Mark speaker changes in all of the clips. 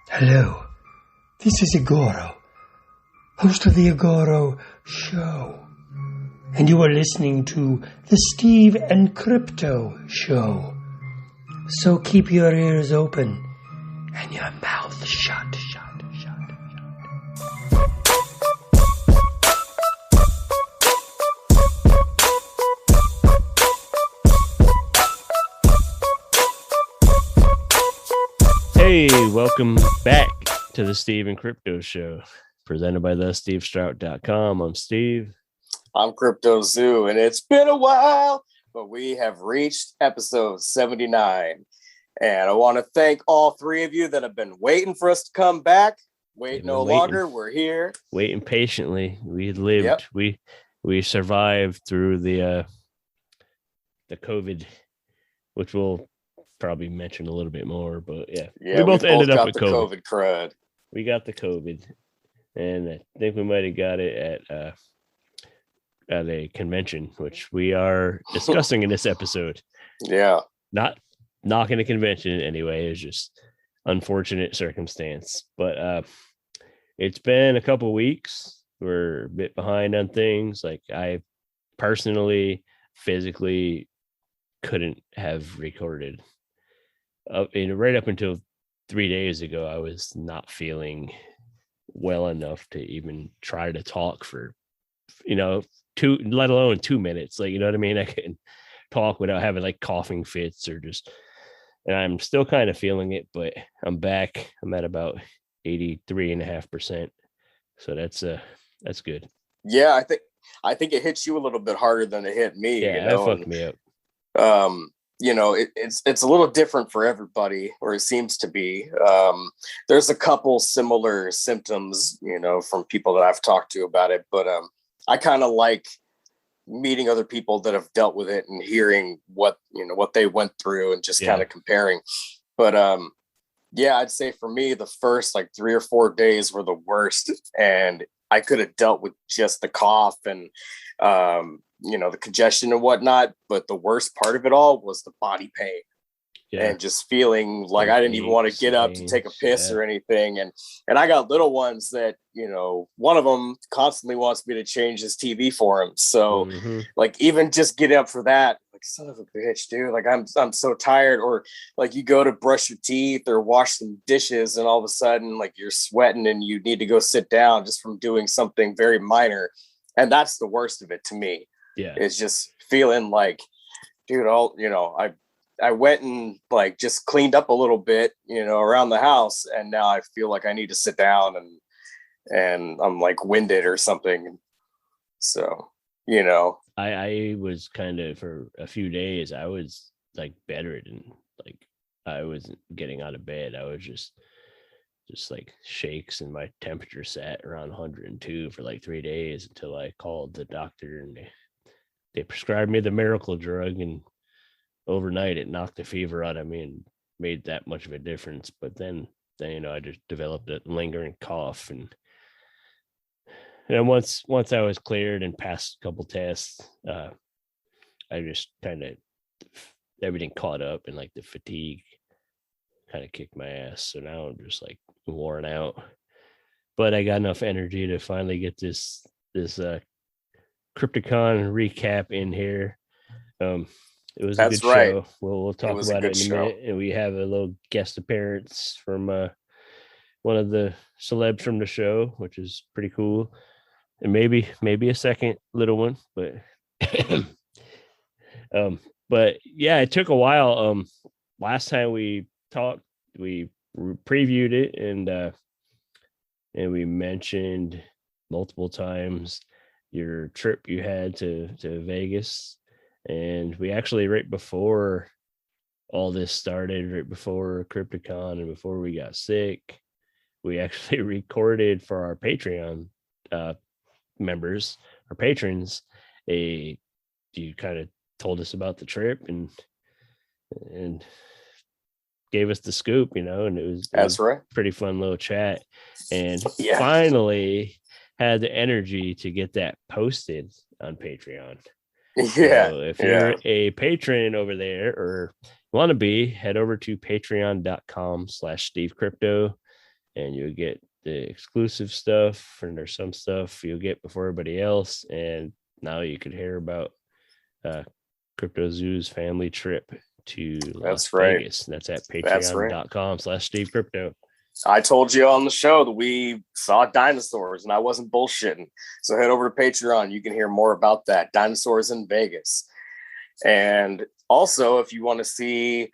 Speaker 1: Hello, this is Igoro, host of the Igoro Show, and you are listening to the Steve and Crypto Show. So keep your ears open and your mouth shut.
Speaker 2: Hey, welcome back to the Steve and Crypto Show, presented by thestevestrout.com. I'm Steve.
Speaker 3: I'm Crypto Zoo, and it's been a while, but we have reached episode 79. And I want to thank all three of you that have been waiting for us to come back. Wait no longer. We're here.
Speaker 2: Waiting patiently. We lived. Yep. We survived through the COVID, which we'll probably mention a little bit more, but we both ended up with COVID
Speaker 3: crud.
Speaker 2: We got the COVID, and I think we might have got it at a convention, which we are discussing in this episode.
Speaker 3: Yeah,
Speaker 2: not knocking a convention anyway. It's just unfortunate circumstance, but it's been a couple weeks. We're a bit behind on things. Like I personally, physically couldn't have recorded. Right up until 3 days ago, I was not feeling well enough to even try to talk for, let alone 2 minutes. Like, you know what I mean? I can talk without having like coughing fits and I'm still kind of feeling it, but I'm back. I'm at about 83.5%. So that's good.
Speaker 3: Yeah, I think it hits you a little bit harder than it hit me.
Speaker 2: Yeah, that fucked me up.
Speaker 3: It's a little different for everybody, or it seems to be. There's a couple similar symptoms, from people that I've talked to about it, but I kind of like meeting other people that have dealt with it and hearing what they went through and just kind of comparing. But I'd say for me, the first like 3 or 4 days were the worst, and I could have dealt with just the cough and the congestion and whatnot, but the worst part of it all was the body pain and just feeling like I didn't even want to get up to take a piss or anything. And I got little ones that, one of them constantly wants me to change his TV for him. So like, even just get up for that, like, son of a bitch, dude, like I'm so tired. Or like you go to brush your teeth or wash some dishes and all of a sudden like you're sweating and you need to go sit down just from doing something very minor. And that's the worst of it to me.
Speaker 2: Yeah,
Speaker 3: it's just feeling like, dude, I went and like just cleaned up a little bit, around the house, and now I feel like I need to sit down and I'm like winded or something. So,
Speaker 2: I was kind of, for a few days, I was like bedridden. Like I wasn't getting out of bed. I was just like shakes, and my temperature sat around 102 for like 3 days until I called the doctor, and they prescribed me the miracle drug, and overnight it knocked the fever out of me and made that much of a difference. But then I just developed a lingering cough, and once I was cleared and passed a couple tests, I just kind of, everything caught up, and like the fatigue kind of kicked my ass. So now I'm just like worn out, but I got enough energy to finally get this Crypticon recap in here. It was a good show. We'll talk about it in a minute. And we have a little guest appearance from one of the celebs from the show, which is pretty cool. And maybe a second little one, but but yeah, it took a while. Last time we talked, we previewed it, and we mentioned multiple times your trip you had to Vegas. And we actually, right before all this started, right before Crypticon and before we got sick, we actually recorded for our Patreon members, our patrons, you kind of told us about the trip and gave us the scoop, and it was pretty fun little chat. And finally had the energy to get that posted on Patreon.
Speaker 3: Yeah.
Speaker 2: So if you're a patron over there or want to be, head over to patreon.com/SteveCrypto. and you'll get the exclusive stuff, and there's some stuff you'll get before everybody else. And now you could hear about Crypto Zoo's family trip to Las Vegas. That's at patreon.com/Steve Crypto.
Speaker 3: I told you on the show that we saw dinosaurs, and I wasn't bullshitting. So head over to Patreon. You can hear more about that. Dinosaurs in Vegas. And also, if you want to see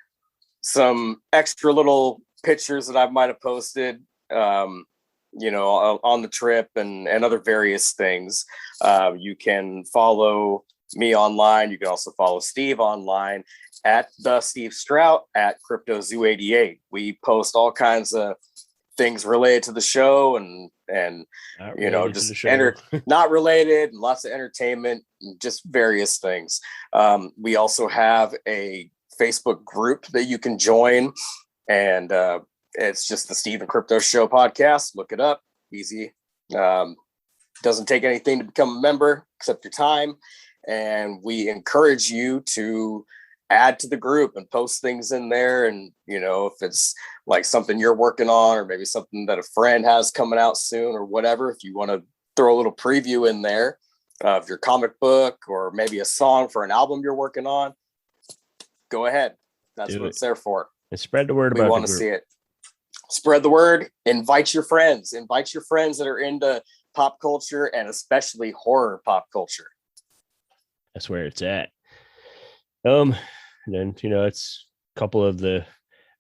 Speaker 3: some extra little pictures that I might have posted, on the trip and other various things, you can follow me online. You can also follow Steve online at the Steve Strout at CryptoZoo88. We post all kinds of things related to the show and just not related, and lots of entertainment, and just various things. We also have a Facebook group that you can join, and it's just the Steve and Crypto Show podcast. Look it up, easy. Doesn't take anything to become a member except your time, and we encourage you to add to the group and post things in there. And if it's like something you're working on, or maybe something that a friend has coming out soon or whatever, if you want to throw a little preview in there of your comic book, or maybe a song for an album you're working on, go ahead. That's what it's there for.
Speaker 2: And spread the word about it.
Speaker 3: We want to see it. Spread the word. Invite your friends that are into pop culture, and especially horror pop culture.
Speaker 2: That's where it's at. And then, it's a couple of the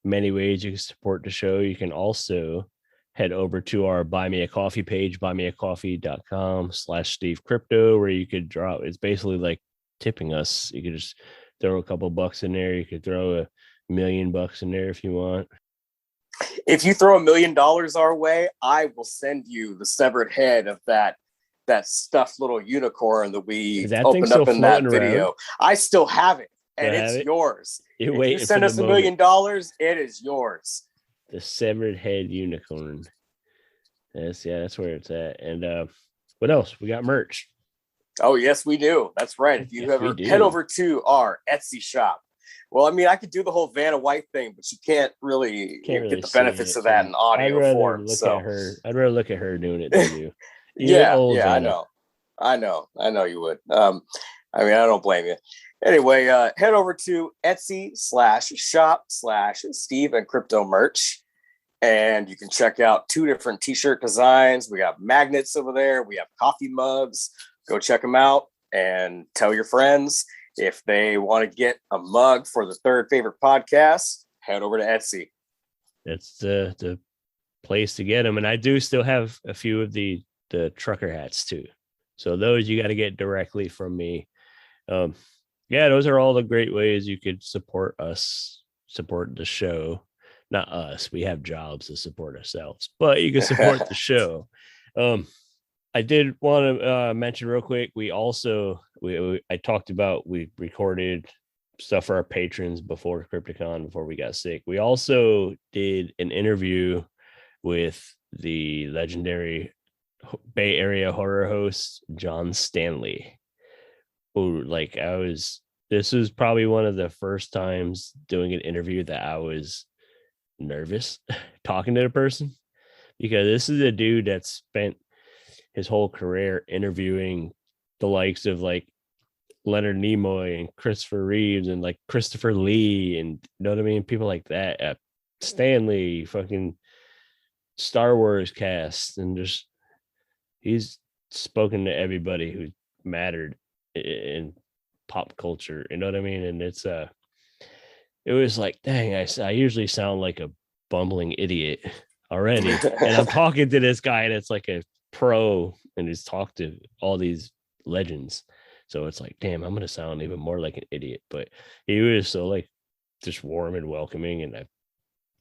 Speaker 2: many ways you can support the show. You can also head over to our Buy Me a Coffee page, buymeacoffee.com/Steve Crypto, where you could drop. It's basically like tipping us. You could just throw a couple bucks in there. You could throw $1 million in there if you want.
Speaker 3: If you throw $1 million our way, I will send you the severed head of that stuffed little unicorn that we opened up in that video. Around? I still have it. And it's yours. If you send us $1 million, it is yours.
Speaker 2: The severed head unicorn. That's where it's at. And what else? We got merch.
Speaker 3: Oh, yes, we do. That's right. If you ever head over to our Etsy shop. Well, I mean, I could do the whole Vanna White thing, but you can't really get the benefits of that in audio form.
Speaker 2: I'd rather look at her doing it than you.
Speaker 3: Yeah, I know you would. I don't blame you. Anyway, head over to Etsy/shop/Steve and Crypto merch, and you can check out 2 different t-shirt designs. We got magnets over there. We have coffee mugs. Go check them out and tell your friends. If they want to get a mug for the third favorite podcast, head over to Etsy.
Speaker 2: That's the place to get them. And I do still have a few of the trucker hats too. So those you got to get directly from me. Those are all the great ways you could support us, support the show. Not us. We have jobs to support ourselves, but you can support the show. I did want to mention real quick. We also, I talked about, we recorded stuff for our patrons before Crypticon, before we got sick. We also did an interview with the legendary Bay Area horror host, John Stanley. This was probably one of the first times doing an interview that I was nervous talking to the person, because this is a dude that spent his whole career interviewing the likes of like Leonard Nimoy and Christopher Reeves and like Christopher Lee, and you know what I mean? People like that, Stanley, fucking Star Wars cast, and just he's spoken to everybody who mattered in pop culture, you know what I mean? And it was like, dang, I usually sound like a bumbling idiot already, and I'm talking to this guy that's like a pro and he's talked to all these legends, so it's like, damn, I'm gonna sound even more like an idiot. But he was so like just warm and welcoming, and I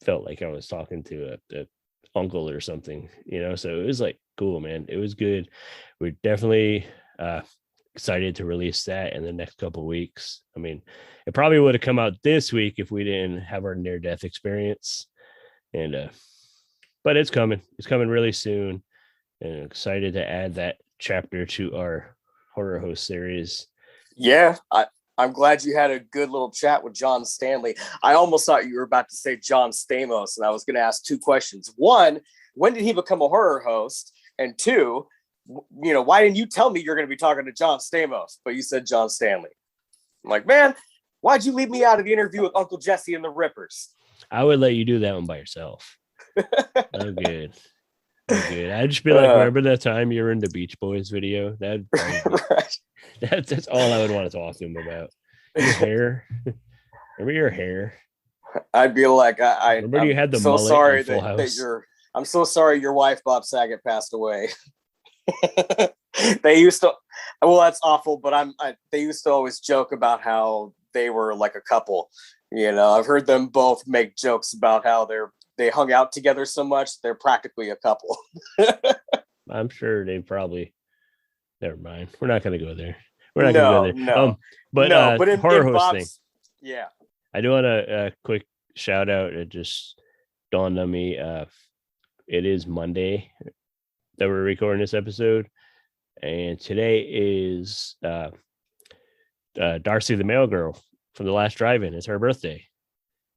Speaker 2: felt like I was talking to a uncle or something, so it was like cool, man. It was good. We're definitely excited to release that in the next couple of weeks. I mean, it probably would have come out this week if we didn't have our near-death experience, and but it's coming really soon, and I'm excited to add that chapter to our horror host series.
Speaker 3: I'm glad you had a good little chat with John Stanley. I almost thought you were about to say John Stamos, and I was going to ask 2 questions. One, when did he become a horror host? And two, why didn't you tell me you're going to be talking to John Stamos, but you said John Stanley? I'm like, man, why'd you leave me out of the interview with Uncle Jesse and the Rippers?
Speaker 2: I would let you do that one by yourself. Oh, good. I'd just be like, remember that time you were in the Beach Boys video? Right. That's all I would want to talk to him about. Your hair. Remember your hair?
Speaker 3: I'd be like,
Speaker 2: remember you had the
Speaker 3: so
Speaker 2: mullet
Speaker 3: sorry
Speaker 2: in Full House?
Speaker 3: I'm so sorry your wife, Bob Saget, passed away. They used to, well, that's awful, but they used to always joke about how they were like a couple. I've heard them both make jokes about how they hung out together so much they're practically a couple.
Speaker 2: I'm sure they probably. Never mind. We're not going to go there. We're not going to go there. But in horror hosting.
Speaker 3: Yeah.
Speaker 2: I do want a quick shout out. It just dawned on me. It is Monday that we're recording this episode, and today is Darcy the Mail Girl from the last drive-in. It's her birthday,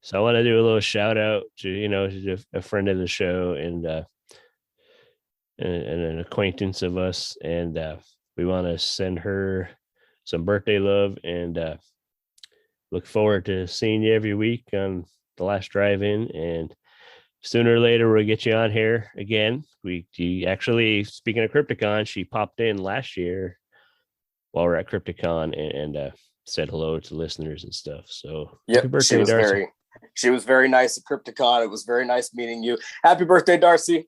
Speaker 2: so I want to do a little shout out to a friend of the show and an acquaintance of us, and we want to send her some birthday love and look forward to seeing you every week on the last drive-in, and sooner or later we'll get you on here again. She actually, speaking of Crypticon, she popped in last year while we're at Crypticon and said hello to listeners and stuff. So
Speaker 3: happy birthday, Darcy. She was very nice at Crypticon. It was very nice meeting you. Happy birthday, Darcy.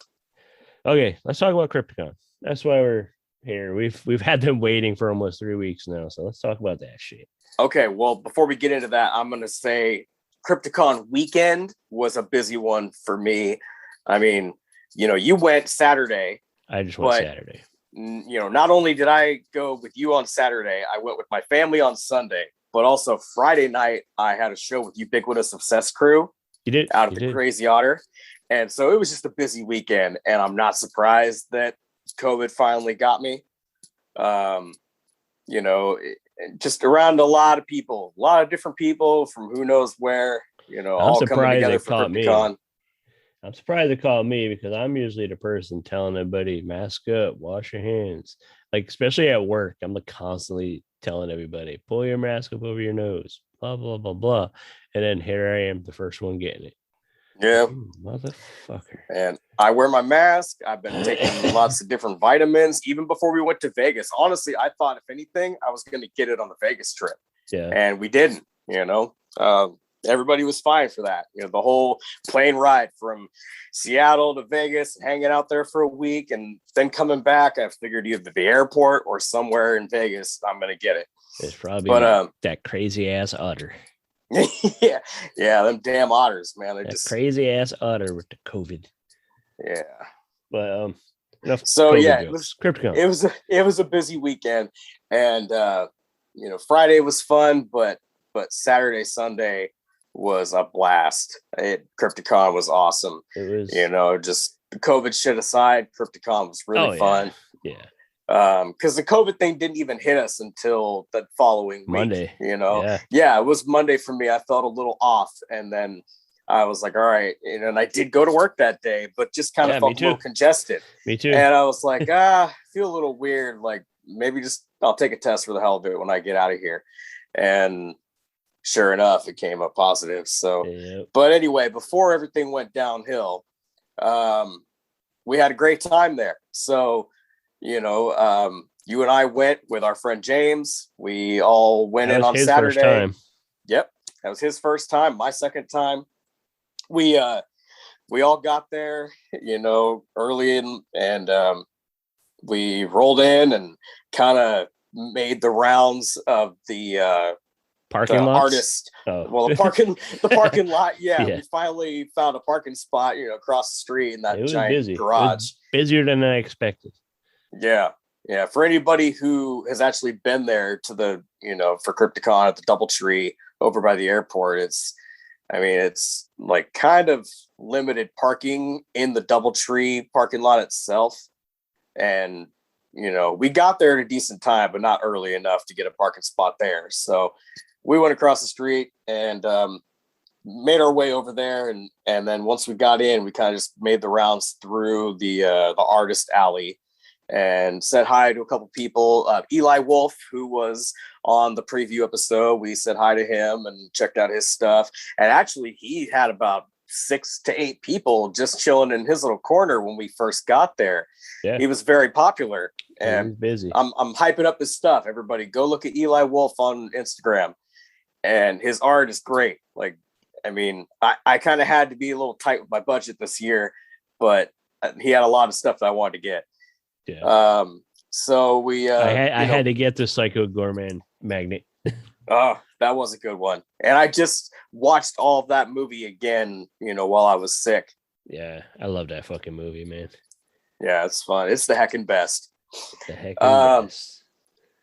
Speaker 2: Okay, let's talk about Crypticon. That's why we're here. We've had them waiting for almost 3 weeks now, so let's talk about that shit.
Speaker 3: Okay, well, before we get into that, I'm going to say Crypticon weekend was a busy one for me. I mean, you went Saturday.
Speaker 2: I just went Saturday.
Speaker 3: Not only did I go with you on Saturday, I went with my family on Sunday, but also Friday night, I had a show with Ubiquitous Obsessed Crew.
Speaker 2: You did?
Speaker 3: Out at the Crazy Otter. And so it was just a busy weekend, and I'm not surprised that COVID finally got me. Just around a lot of people, a lot of different people from who knows where, all coming together for Crypticon.
Speaker 2: I'm surprised they called me because I'm usually the person telling everybody, mask up, wash your hands. Like, especially at work, I'm constantly telling everybody, pull your mask up over your nose, blah, blah, blah, blah. And then here I am, the first one getting it.
Speaker 3: Yeah.
Speaker 2: Motherfucker.
Speaker 3: And I wear my mask. I've been taking lots of different vitamins, even before we went to Vegas. Honestly, I thought, if anything, I was going to get it on the Vegas trip.
Speaker 2: Yeah.
Speaker 3: And we didn't, everybody was fine for that. The whole plane ride from Seattle to Vegas, hanging out there for a week, and then coming back, I figured either the airport or somewhere in Vegas, I'm going to get it.
Speaker 2: It's probably that crazy ass otter.
Speaker 3: yeah, them damn otters, man. They're just
Speaker 2: crazy ass otter with the COVID.
Speaker 3: Yeah.
Speaker 2: But
Speaker 3: so
Speaker 2: COVID
Speaker 3: yeah,
Speaker 2: jokes. Crypticon.
Speaker 3: It was a busy weekend, and Friday was fun, but Saturday, Sunday was a blast. Crypticon was awesome.
Speaker 2: It was,
Speaker 3: just the COVID shit aside, Crypticon was really fun.
Speaker 2: Yeah.
Speaker 3: Because the COVID thing didn't even hit us until the following week,
Speaker 2: Monday.
Speaker 3: Yeah, it was Monday for me. I felt a little off, and then I was like, all right, and I did go to work that day, but just kind of felt a little congested.
Speaker 2: Me too.
Speaker 3: And I was like, I feel a little weird. Like, maybe I'll take a test for the hell of it when I get out of here. And sure enough, it came up positive. So, But anyway, before everything went downhill, we had a great time there. So, you and I went with our friend James. We all went in on Saturday.
Speaker 2: First time.
Speaker 3: Yep, that was his first time. My second time. We all got there, early and we rolled in and kind of made the rounds of the
Speaker 2: parking lot
Speaker 3: artist.
Speaker 2: Oh.
Speaker 3: Well, the parking lot. Yeah, we finally found a parking spot, across the street in that giant garage.
Speaker 2: Busier than I expected.
Speaker 3: Yeah. For anybody who has actually been there to the, for Crypticon at the DoubleTree over by the airport, it's like kind of limited parking in the DoubleTree parking lot itself. And, we got there at a decent time, but not early enough to get a parking spot there. So we went across the street and made our way over there, and then once we got in, we kind of just made the rounds through the artist alley and said hi to a couple people. Eli Wolf, who was on the preview episode, we said hi to him and checked out his stuff. And actually, he had about 6 to 8 people just chilling in his little corner when we first got there.
Speaker 2: Yeah,
Speaker 3: he was very popular, and
Speaker 2: he's busy.
Speaker 3: I'm hyping up his stuff. Everybody, go look at Eli Wolf on Instagram, and his art is great. Like, I mean, I kind of had to be a little tight with my budget this year, but he had a lot of stuff that I wanted to get.
Speaker 2: Yeah.
Speaker 3: So we
Speaker 2: I had to get the Psycho Gorman magnet.
Speaker 3: Oh, that was a good one. And I just watched all of that movie again, while I was sick.
Speaker 2: Yeah, I love that fucking movie, man.
Speaker 3: Yeah, it's fun. It's the heckin' best.
Speaker 2: The heckin' best.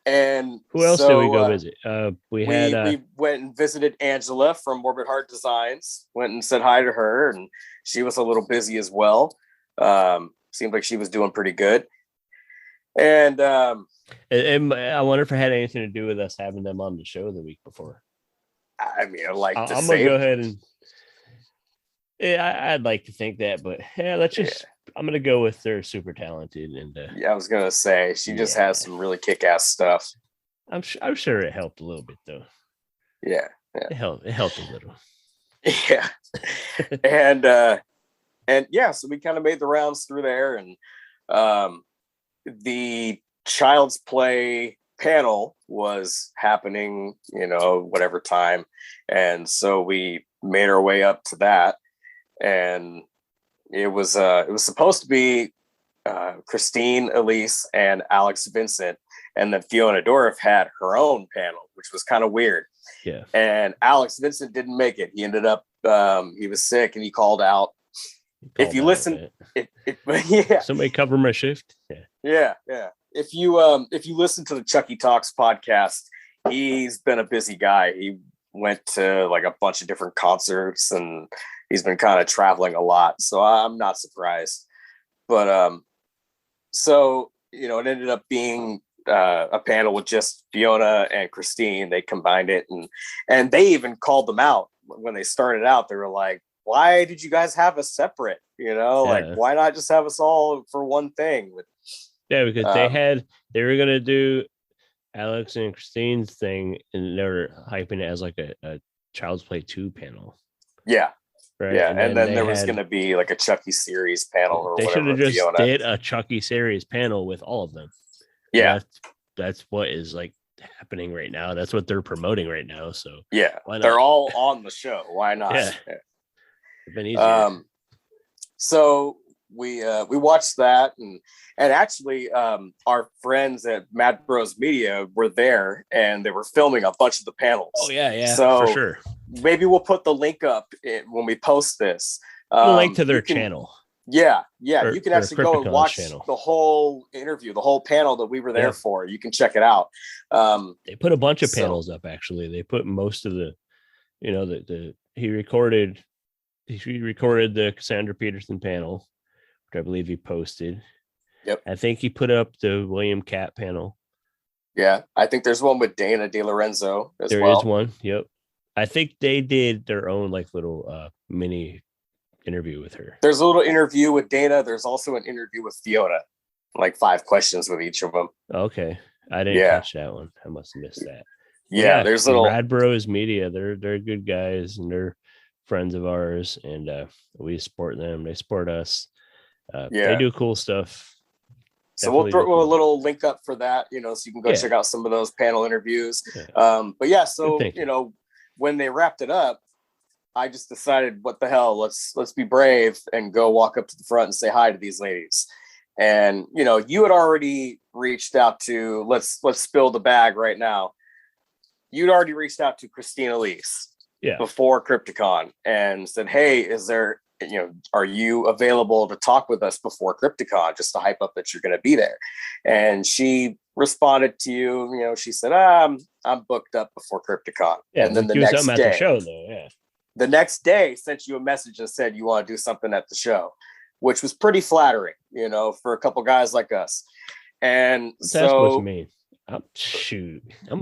Speaker 3: And
Speaker 2: who else did we go visit? We
Speaker 3: went and visited Angela from Morbid Heart Designs. Went and said hi to her, and she was a little busy as well. Seemed like she was doing pretty good. And
Speaker 2: I wonder if it had anything to do with us having them on the show the week before.
Speaker 3: I mean, I'm
Speaker 2: gonna go ahead and I'd like to think that, but let's just. I'm gonna go with they're super talented, and
Speaker 3: I was gonna say she just has some really kick-ass stuff.
Speaker 2: I'm sure it helped a little bit though.
Speaker 3: Yeah.
Speaker 2: It helped a little.
Speaker 3: Yeah, and yeah, so we kind of made the rounds through there, and the Child's Play panel was happening, whatever time, and so we made our way up to that, and it was supposed to be Christine Elise and Alex Vincent, and then Fiona Dorff had her own panel, which was kind of weird.
Speaker 2: Yeah,
Speaker 3: and Alex Vincent didn't make it. He ended up he was sick, and he called out. If you listen, yeah,
Speaker 2: somebody cover my shift.
Speaker 3: Yeah. If you listen to the Chucky Talks podcast, he's been a busy guy. He went to like a bunch of different concerts, and he's been kind of traveling a lot. So I'm not surprised. But so it ended up being a panel with just Fiona and Christine. They combined it, and they even called them out when they started out. They were like, why did you guys have us separate? Like, why not just have us all for one thing?
Speaker 2: Yeah, because they were gonna do Alex and Christine's thing, and they were hyping it as like a Child's Play 2 panel.
Speaker 3: Yeah.
Speaker 2: Right.
Speaker 3: Yeah. And then there was gonna be like a Chucky series panel or
Speaker 2: they
Speaker 3: whatever.
Speaker 2: They should have just did a Chucky series panel with all of them.
Speaker 3: Yeah.
Speaker 2: That's what is like happening right now. That's what they're promoting right now. So
Speaker 3: yeah, they're all on the show. Why not?
Speaker 2: Yeah. It's been easier.
Speaker 3: So we watched that, and actually our friends at Mad Bros Media were there, and they were filming a bunch of the panels.
Speaker 2: Oh yeah,
Speaker 3: so
Speaker 2: for sure.
Speaker 3: Maybe we'll put the link up when we post this.
Speaker 2: The link to their channel.
Speaker 3: Yeah. You can actually go and watch
Speaker 2: channel.
Speaker 3: The whole interview, the whole panel that we were there for. You can check it out.
Speaker 2: They put a bunch of panels up. Actually, they put most of the, he recorded the Cassandra Peterson panel, which I believe he posted.
Speaker 3: Yep.
Speaker 2: I think he put up the William Catt panel.
Speaker 3: Yeah, I think there's one with Dana De Lorenzo as well.
Speaker 2: There is one. Yep. I think they did their own like little mini interview with her.
Speaker 3: There's a little interview with Dana. There's also an interview with Fiona, like 5 questions with each of them.
Speaker 2: Okay, I didn't catch that one. I must have missed that.
Speaker 3: Yeah, there's little
Speaker 2: Rad Bros Media. They're good guys, and they're friends of ours, and we support them. They support us. They do cool stuff.
Speaker 3: So we'll throw a little link up for that, so you can go check out some of those panel interviews.
Speaker 2: Yeah.
Speaker 3: But yeah, so when they wrapped it up, I just decided, what the hell, let's be brave and go walk up to the front and say hi to these ladies. And you had already reached out to, let's spill the bag right now. You'd already reached out to Christine Elise before Crypticon and said, hey, is there, are you available to talk with us before Crypticon, just to hype up that you're going to be there? And she responded to you, she said, I'm booked up before Crypticon.
Speaker 2: Yeah,
Speaker 3: and then the next day, at the show, though, the next day sent you a message and said you want to do something at the show, which was pretty flattering, for a couple guys like us. And
Speaker 2: that's what you mean. I'm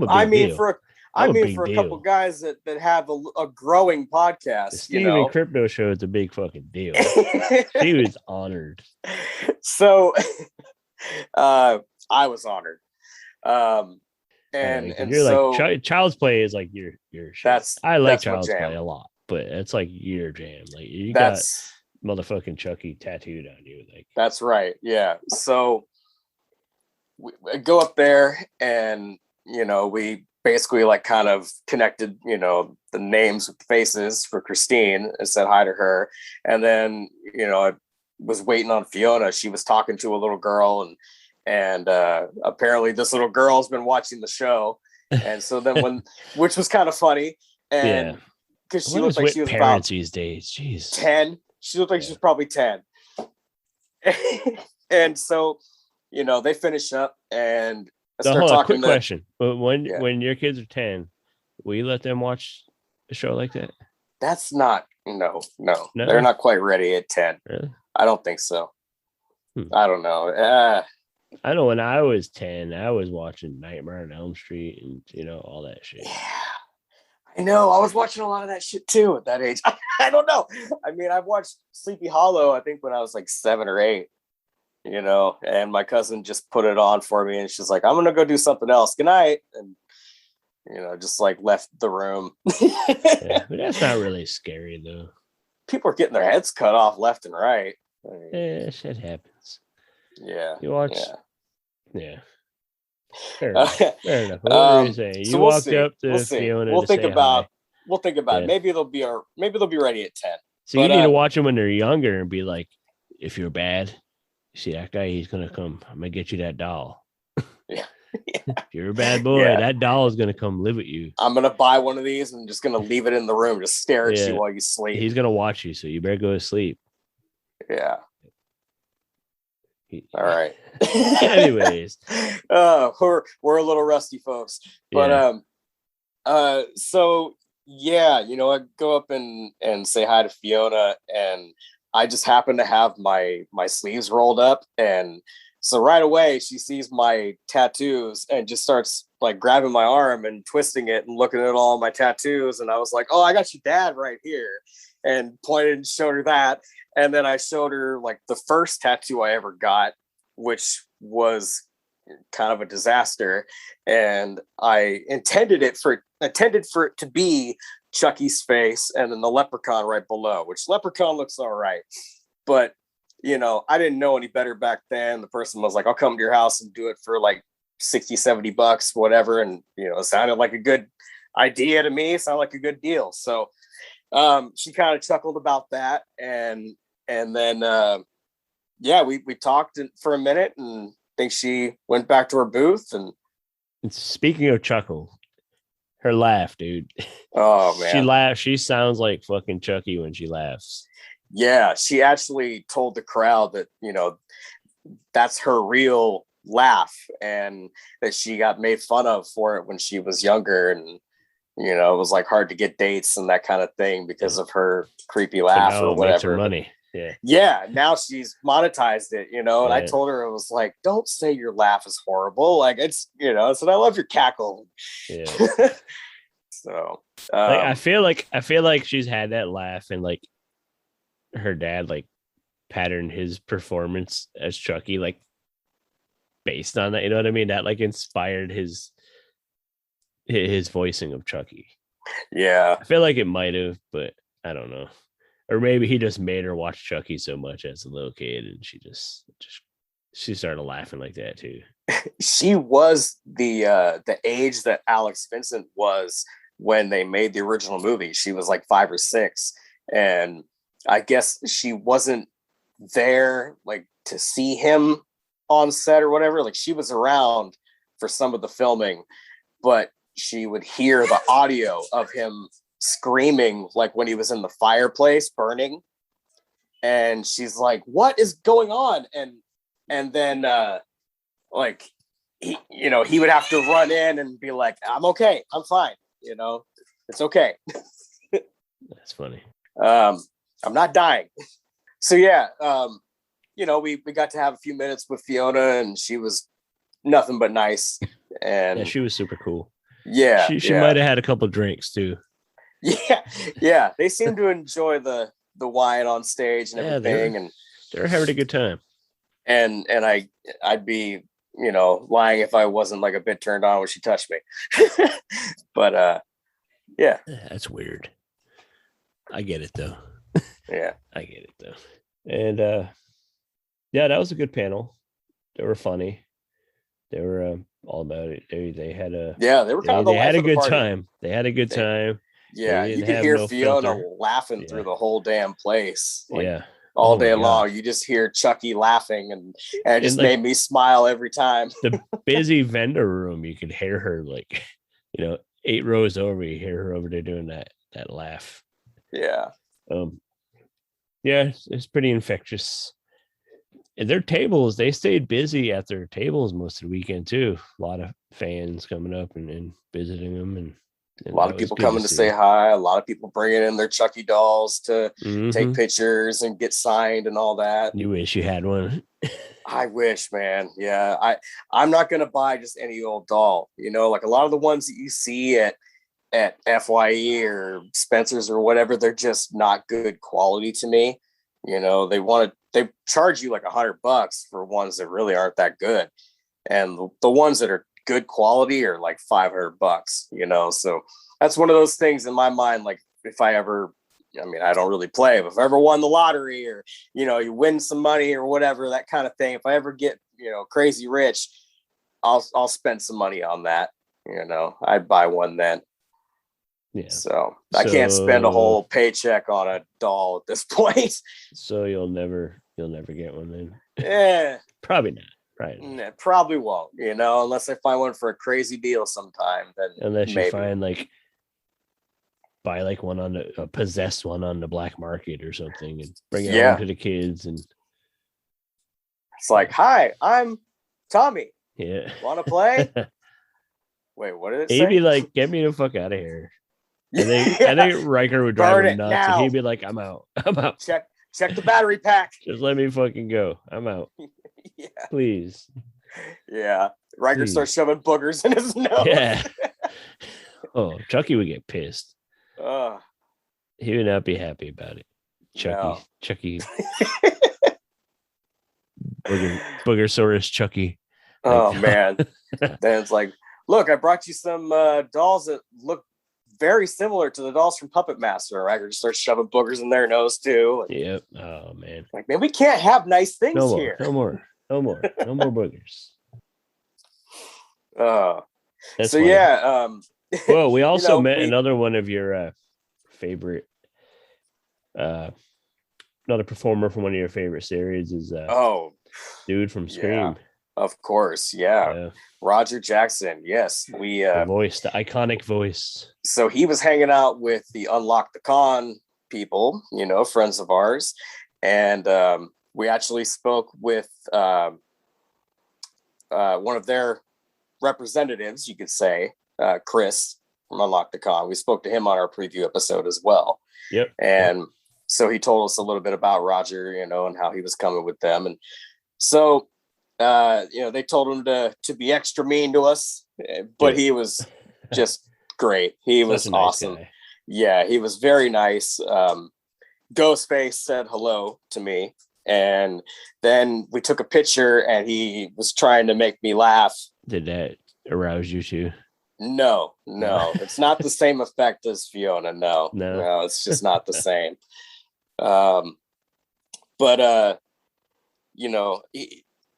Speaker 2: a big deal.
Speaker 3: I
Speaker 2: a
Speaker 3: mean,
Speaker 2: big
Speaker 3: for a
Speaker 2: deal.
Speaker 3: couple guys that have a growing podcast,
Speaker 2: The Steven Crypto Show is a big fucking deal. She was honored.
Speaker 3: So I was honored. And
Speaker 2: you're
Speaker 3: so
Speaker 2: like Child's Play is like your shit. I like Child's Play a lot, but it's like your jam. Like you got motherfucking Chucky tattooed on you. Like
Speaker 3: that's right. Yeah. So we go up there and we basically like kind of connected, the names with faces for Christine and said hi to her. And then, I was waiting on Fiona. She was talking to a little girl and apparently this little girl's been watching the show. And so then which was kind of funny. And because she looked like she was about
Speaker 2: these days. Jeez.
Speaker 3: 10. She looked like she was probably 10. And so, they finish up and
Speaker 2: Hold on, quick question. But when your kids are 10, will you let them watch a show like that?
Speaker 3: That's not no. They're not quite ready at 10.
Speaker 2: Really?
Speaker 3: I don't think so. I don't know.
Speaker 2: I know when I was 10, I was watching Nightmare on Elm Street and all that shit.
Speaker 3: Yeah. I know. I was watching a lot of that shit too at that age. I don't know. I mean, I watched Sleepy Hollow, I think when I was like 7 or 8. And my cousin just put it on for me and she's like, I'm gonna go do something else. Good night. And just like left the room.
Speaker 2: But that's not really scary though.
Speaker 3: People are getting their heads cut off left and right.
Speaker 2: Shit happens.
Speaker 3: Yeah.
Speaker 2: You watch.
Speaker 3: Yeah.
Speaker 2: Fair enough. What were you saying? You walked up to Fiona.
Speaker 3: We'll think about
Speaker 2: it.
Speaker 3: Maybe they'll be ready at 10.
Speaker 2: So you need to watch them when they're younger and be like, if you're bad, you see that guy, he's gonna come. I'm gonna get you that doll.
Speaker 3: Yeah.
Speaker 2: If you're a bad boy, that doll is gonna come live with you.
Speaker 3: I'm gonna buy one of these and just gonna leave it in the room, just stare at you while you sleep.
Speaker 2: He's gonna watch you, so you better go to sleep.
Speaker 3: Yeah. All right.
Speaker 2: Anyways,
Speaker 3: we're a little rusty, folks. But so yeah, I go up and say hi to Fiona, and I just happen to have my sleeves rolled up, and so right away she sees my tattoos and just starts like grabbing my arm and twisting it and looking at all my tattoos. And I was like, "Oh, I got your dad right here," and pointed and showed her that. And then I showed her like the first tattoo I ever got, which was kind of a disaster. And I intended for it to be Chucky's face and then the leprechaun right below, which leprechaun looks all right. But, I didn't know any better back then. The person was like, I'll come to your house and do it for like $60-$70, whatever. And, it sounded like a good idea to me. It sounded like a good deal. So she kind of chuckled about that. And then, we talked for a minute, and I think she went back to her booth. And
Speaker 2: speaking of chuckle, her laugh, dude.
Speaker 3: Oh man,
Speaker 2: she laughs. She sounds like fucking Chucky when she laughs.
Speaker 3: Yeah, she actually told the crowd that that's her real laugh, and that she got made fun of for it when she was younger, and it was like hard to get dates and that kind of thing because of her creepy laugh or whatever.
Speaker 2: Makes her money.
Speaker 3: Yeah. Now she's monetized it, and I told her, it was like, don't say your laugh is horrible. Like it's, I said, I love your cackle.
Speaker 2: Yeah.
Speaker 3: So
Speaker 2: I feel like she's had that laugh, and like her dad like patterned his performance as Chucky, like based on that. You know what I mean? That like inspired his voicing of Chucky.
Speaker 3: Yeah.
Speaker 2: I feel like it might have, but I don't know. Or maybe he just made her watch Chucky so much as a little kid, and she started laughing like that too.
Speaker 3: She was the age that Alex Vincent was when they made the original movie. She was like 5 or 6, and I guess she wasn't there like to see him on set or whatever. Like she was around for some of the filming, but she would hear the audio of him screaming like when he was in the fireplace burning, and she's like, what is going on? And then like he would have to run in and be like, I'm okay, I'm fine, it's okay.
Speaker 2: That's funny.
Speaker 3: I'm not dying. So yeah, we got to have a few minutes with Fiona, and she was nothing but nice. And
Speaker 2: yeah, she was super cool.
Speaker 3: Yeah.
Speaker 2: She might have had a couple drinks too.
Speaker 3: Yeah. They seem to enjoy the wine on stage and everything,
Speaker 2: they're having a good time.
Speaker 3: And I'd be, lying if I wasn't like a bit turned on when she touched me. But yeah,
Speaker 2: that's weird. I get it though.
Speaker 3: Yeah,
Speaker 2: I get it though. And yeah, that was a good panel. They were funny. They were all about it. They had a
Speaker 3: they were kind of the
Speaker 2: they
Speaker 3: life
Speaker 2: had a
Speaker 3: of the
Speaker 2: good
Speaker 3: party.
Speaker 2: time. They had a good time.
Speaker 3: Yeah, you could hear Fiona laughing through the whole damn place. All day long. You just hear Chucky laughing, and it just made me smile every time.
Speaker 2: The busy vendor room, you could hear her 8 rows over. You hear her over there doing that laugh.
Speaker 3: Yeah.
Speaker 2: Yeah, it's pretty infectious. And their tables, they stayed busy at their tables most of the weekend too. A lot of fans coming up and visiting them, and
Speaker 3: a lot of people coming to say hi. A lot of people bringing in their Chucky dolls to take pictures and get signed and all that.
Speaker 2: You wish you had one.
Speaker 3: I wish, man. Yeah, I'm not gonna buy just any old doll. Like a lot of the ones that you see at FYE or Spencer's or whatever, they're just not good quality to me. They charge you like $100 for ones that really aren't that good, and the ones that are good quality are like $500. So that's one of those things in my mind. Like if I ever, I don't really play, but if I ever won the lottery or you win some money or whatever, that kind of thing. If I ever get crazy rich, I'll spend some money on that. I'd buy one then.
Speaker 2: Yeah.
Speaker 3: So I can't spend a whole paycheck on a doll at this point.
Speaker 2: So you'll never get one then.
Speaker 3: Yeah.
Speaker 2: Probably not. Right.
Speaker 3: Probably won't, unless I find one for a crazy deal sometime. Then
Speaker 2: unless you
Speaker 3: maybe.
Speaker 2: find buy one on a possessed one on the black market or something and bring it home to the kids, and
Speaker 3: it's like, hi, I'm Tommy.
Speaker 2: Yeah.
Speaker 3: Want to play? Wait, what did it say?
Speaker 2: He'd be like, get me the fuck out of here. I think Riker would drive him nuts, and he'd be like, I'm out.
Speaker 3: Check the battery pack.
Speaker 2: Just let me fucking go. I'm out.
Speaker 3: Yeah.
Speaker 2: Please.
Speaker 3: Yeah. Riker starts shoving boogers in his nose. Yeah.
Speaker 2: Oh, Chucky would get pissed. He would not be happy about it. Chucky. Boogersaurus Chucky.
Speaker 3: Oh, man. Then it's like, look, I brought you some dolls that look very similar to the dolls from Puppet Master. Riker just starts shoving boogers in their nose too.
Speaker 2: Yep. Oh man.
Speaker 3: Like, man, we can't have nice things here.
Speaker 2: No more boogers.
Speaker 3: So funny. Yeah.
Speaker 2: Well, we also met another one of your favorite, another performer from one of your favorite series is dude from Scream.
Speaker 3: Yeah, of course, yeah. Roger Jackson. Yes,
Speaker 2: the voice, the iconic voice.
Speaker 3: So he was hanging out with the Unlock the Con people, friends of ours, and we actually spoke with one of their representatives, you could say, Chris from Unlock the Con. We spoke to him on our preview episode as well.
Speaker 2: Yep.
Speaker 3: And so he told us a little bit about Roger, and how he was coming with them, and so. They told him to be extra mean to us, but he was just great. He was awesome. Nice. Yeah, he was very nice. Ghostface said hello to me, and then we took a picture, and he was trying to make me laugh.
Speaker 2: Did that arouse you too?
Speaker 3: No, it's not the same effect as Fiona. No, it's just not the same. But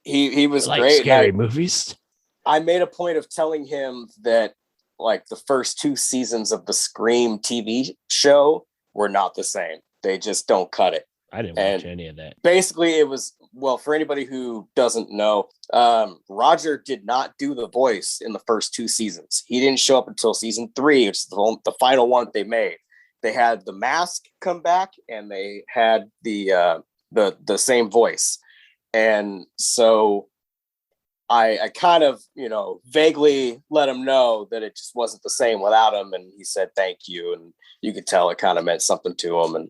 Speaker 3: he was great.
Speaker 2: Scary movies.
Speaker 3: I made a point of telling him that the first 2 seasons of the Scream TV show were not the same. They just don't cut it.
Speaker 2: I didn't watch any of that.
Speaker 3: Basically, it was, for anybody who doesn't know, Roger did not do the voice in the first 2 seasons. He didn't show up until season 3, which is the final one they made. They had the mask come back, and they had the same voice. And so I kind of, vaguely let him know that it just wasn't the same without him. And he said, thank you. And you could tell it kind of meant something to him. And,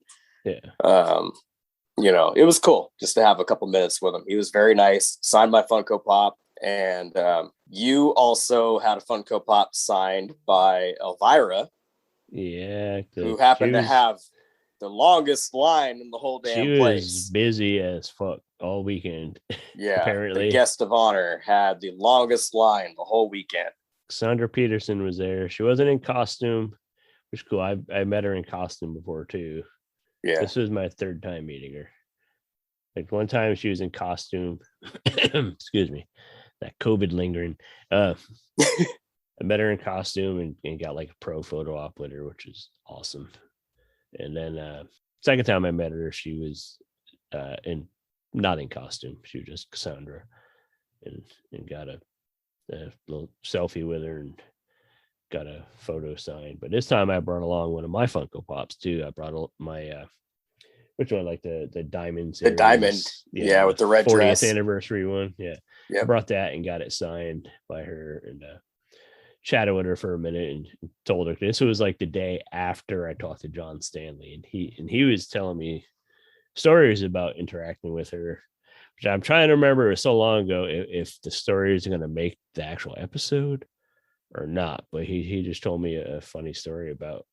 Speaker 3: it was cool just to have a couple minutes with him. He was very nice, signed my Funko Pop. And, you also had a Funko Pop signed by Elvira.
Speaker 2: Yeah.
Speaker 3: Who happened to have the longest line in the whole damn place.
Speaker 2: She was busy as fuck all weekend.
Speaker 3: Yeah.
Speaker 2: Apparently.
Speaker 3: The guest of honor had the longest line the whole weekend.
Speaker 2: Sandra Peterson was there. She wasn't in costume, which is cool. I met her in costume before too.
Speaker 3: Yeah.
Speaker 2: This was my third time meeting her. Like one time she was in costume. Excuse me. That COVID lingering. I met her in costume and got like a pro photo op with her, which is awesome. And then second time I met her, she was not in costume. She was just Cassandra, and got a little selfie with her and got a photo signed. But this time I brought along one of my Funko Pops too. I brought my which one, like the diamond series?
Speaker 3: The diamond, yeah, with the red
Speaker 2: 40th
Speaker 3: dress
Speaker 2: anniversary one. Yeah, I brought that and got it signed by her and chatted with her for a minute and told her this was like the day after I talked to John Stanley, and he was telling me stories about interacting with her, which I'm trying to remember. It was so long ago if the stories are going to make the actual episode or not. But he just told me a funny story about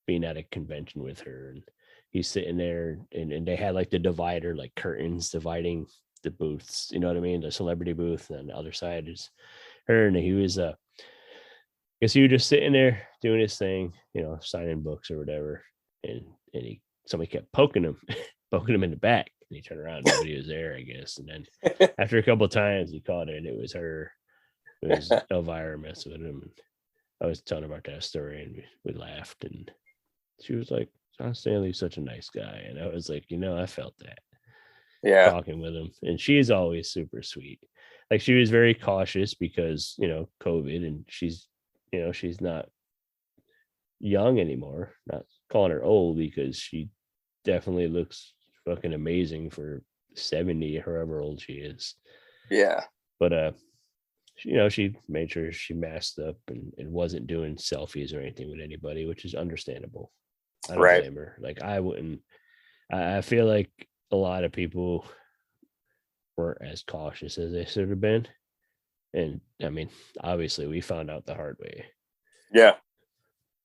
Speaker 2: being at a convention with her, and he's sitting there and they had like the divider, like curtains dividing the booths, you know what I mean? The celebrity booth, and the other side is her. And he was I guess he was just sitting there doing his thing, you know, signing books or whatever. And somebody kept poking him in the back, and he turned around, nobody was there, I guess. And then after a couple of times he caught it, and it was her. It was Elvira messing with him. And I was telling about that story, and we laughed, and she was like, John Stanley's such a nice guy. And I was like, I felt that.
Speaker 3: Yeah.
Speaker 2: Talking with him. And she's always super sweet. Like, she was very cautious because, COVID, and she's not young anymore. Not calling her old, because she definitely looks fucking amazing for 70, however old she is.
Speaker 3: Yeah.
Speaker 2: But she made sure she masked up and wasn't doing selfies or anything with anybody, which is understandable. I don't blame her. Like, I wouldn't. I feel like a lot of people weren't as cautious as they should have been. And I mean, obviously we found out the hard way.
Speaker 3: Yeah.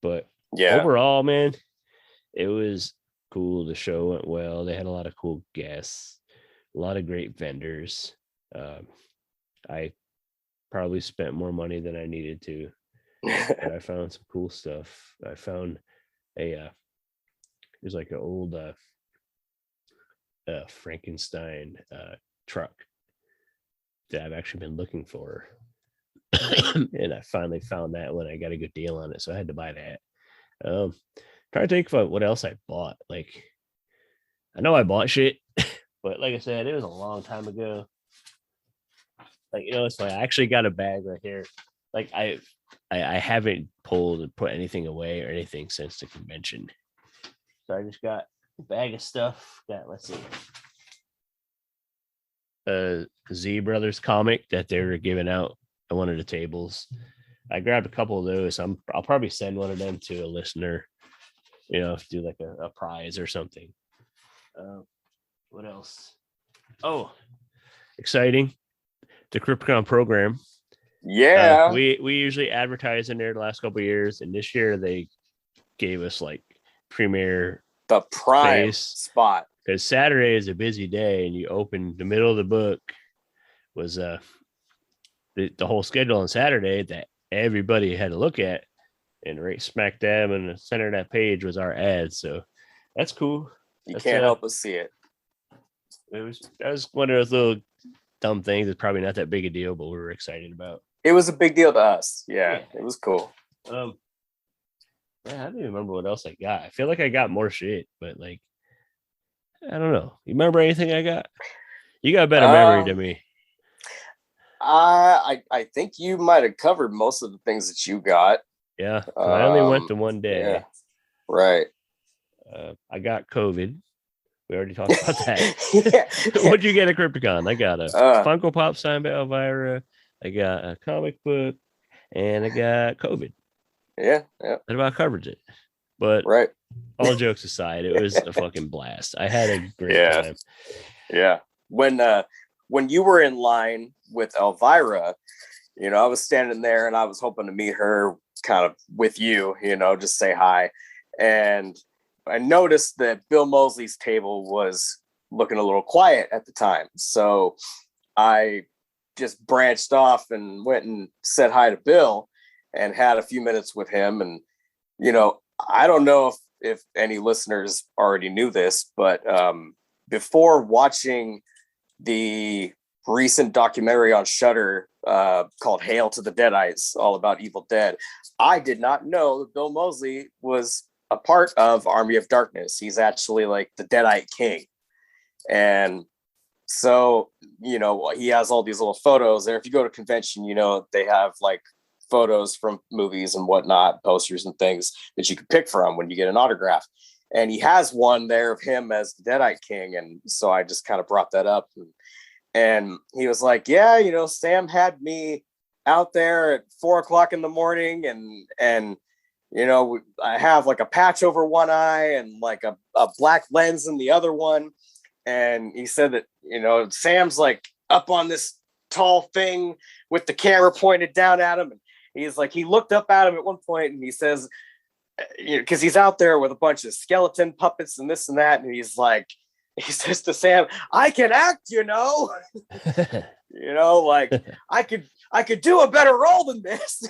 Speaker 2: But
Speaker 3: yeah,
Speaker 2: overall, man, it was cool. The show went well. They had a lot of cool guests, a lot of great vendors. I probably spent more money than I needed to, but I found some cool stuff. I found there's like an old Frankenstein truck that I've actually been looking for. And I finally found that one. I got a good deal on it, so I had to buy that. Trying to think about what else I bought. Like, I know I bought shit, but like I said, it was a long time ago. Like, it's funny. I actually got a bag right here. Like, I haven't pulled and put anything away or anything since the convention. So I just got a bag of stuff. Let's see, a Z Brothers comic that they were giving out at one of the tables. I grabbed a couple of those. I'll probably send one of them to a listener, do like a prize or something. What else? Oh, exciting. The Crypticon program.
Speaker 3: Yeah.
Speaker 2: We usually advertise in there the last couple of years, and this year they gave us like premier,
Speaker 3: the prime
Speaker 2: spot, because Saturday is a busy day, and you open the middle of the book was the whole schedule on Saturday that everybody had to look at, and right smack dab in the center of that page was our ad. So that's cool.
Speaker 3: You can't help but see it.
Speaker 2: That was one of those little dumb things. It's probably not that big a deal, but we were excited about.
Speaker 3: It was a big deal to us. Yeah. It was cool.
Speaker 2: I don't even remember what else I got. I feel like I got more shit, but like, I don't know. You remember anything I got? You got a better memory than me.
Speaker 3: I think you might have covered most of the things that you got.
Speaker 2: Yeah, I only went to one day.
Speaker 3: Yeah. Right.
Speaker 2: I got COVID. We already talked about that. What'd you get at Crypticon? I got a Funko Pop signed by Elvira. I got a comic book, and I got COVID.
Speaker 3: Yeah.
Speaker 2: That about covers it. But all jokes aside, it was a fucking blast. I had a great time.
Speaker 3: Yeah. When you were in line with Elvira, I was standing there and I was hoping to meet her kind of with you, just say hi. And I noticed that Bill Moseley's table was looking a little quiet at the time. So I just branched off and went and said hi to Bill and had a few minutes with him. And, I don't know if any listeners already knew this, but before watching the recent documentary on Shudder called Hail to the Deadites, all about Evil Dead, I did not know that Bill Moseley was a part of Army of Darkness. He's actually like the Deadite King. And so, he has all these little photos there. If you go to convention, they have like photos from movies and whatnot, posters and things that you can pick from when you get an autograph. And he has one there of him as the Deadite King. And so I just kind of brought that up. And he was like, yeah, Sam had me out there at 4:00 in the morning. And I have like a patch over one eye and like a black lens in the other one. And he said that, Sam's like up on this tall thing with the camera pointed down at him. And he's like, he looked up at him at one point and he says, because he's out there with a bunch of skeleton puppets and this and that. And he says to Sam, I can act, like I could do a better role than this.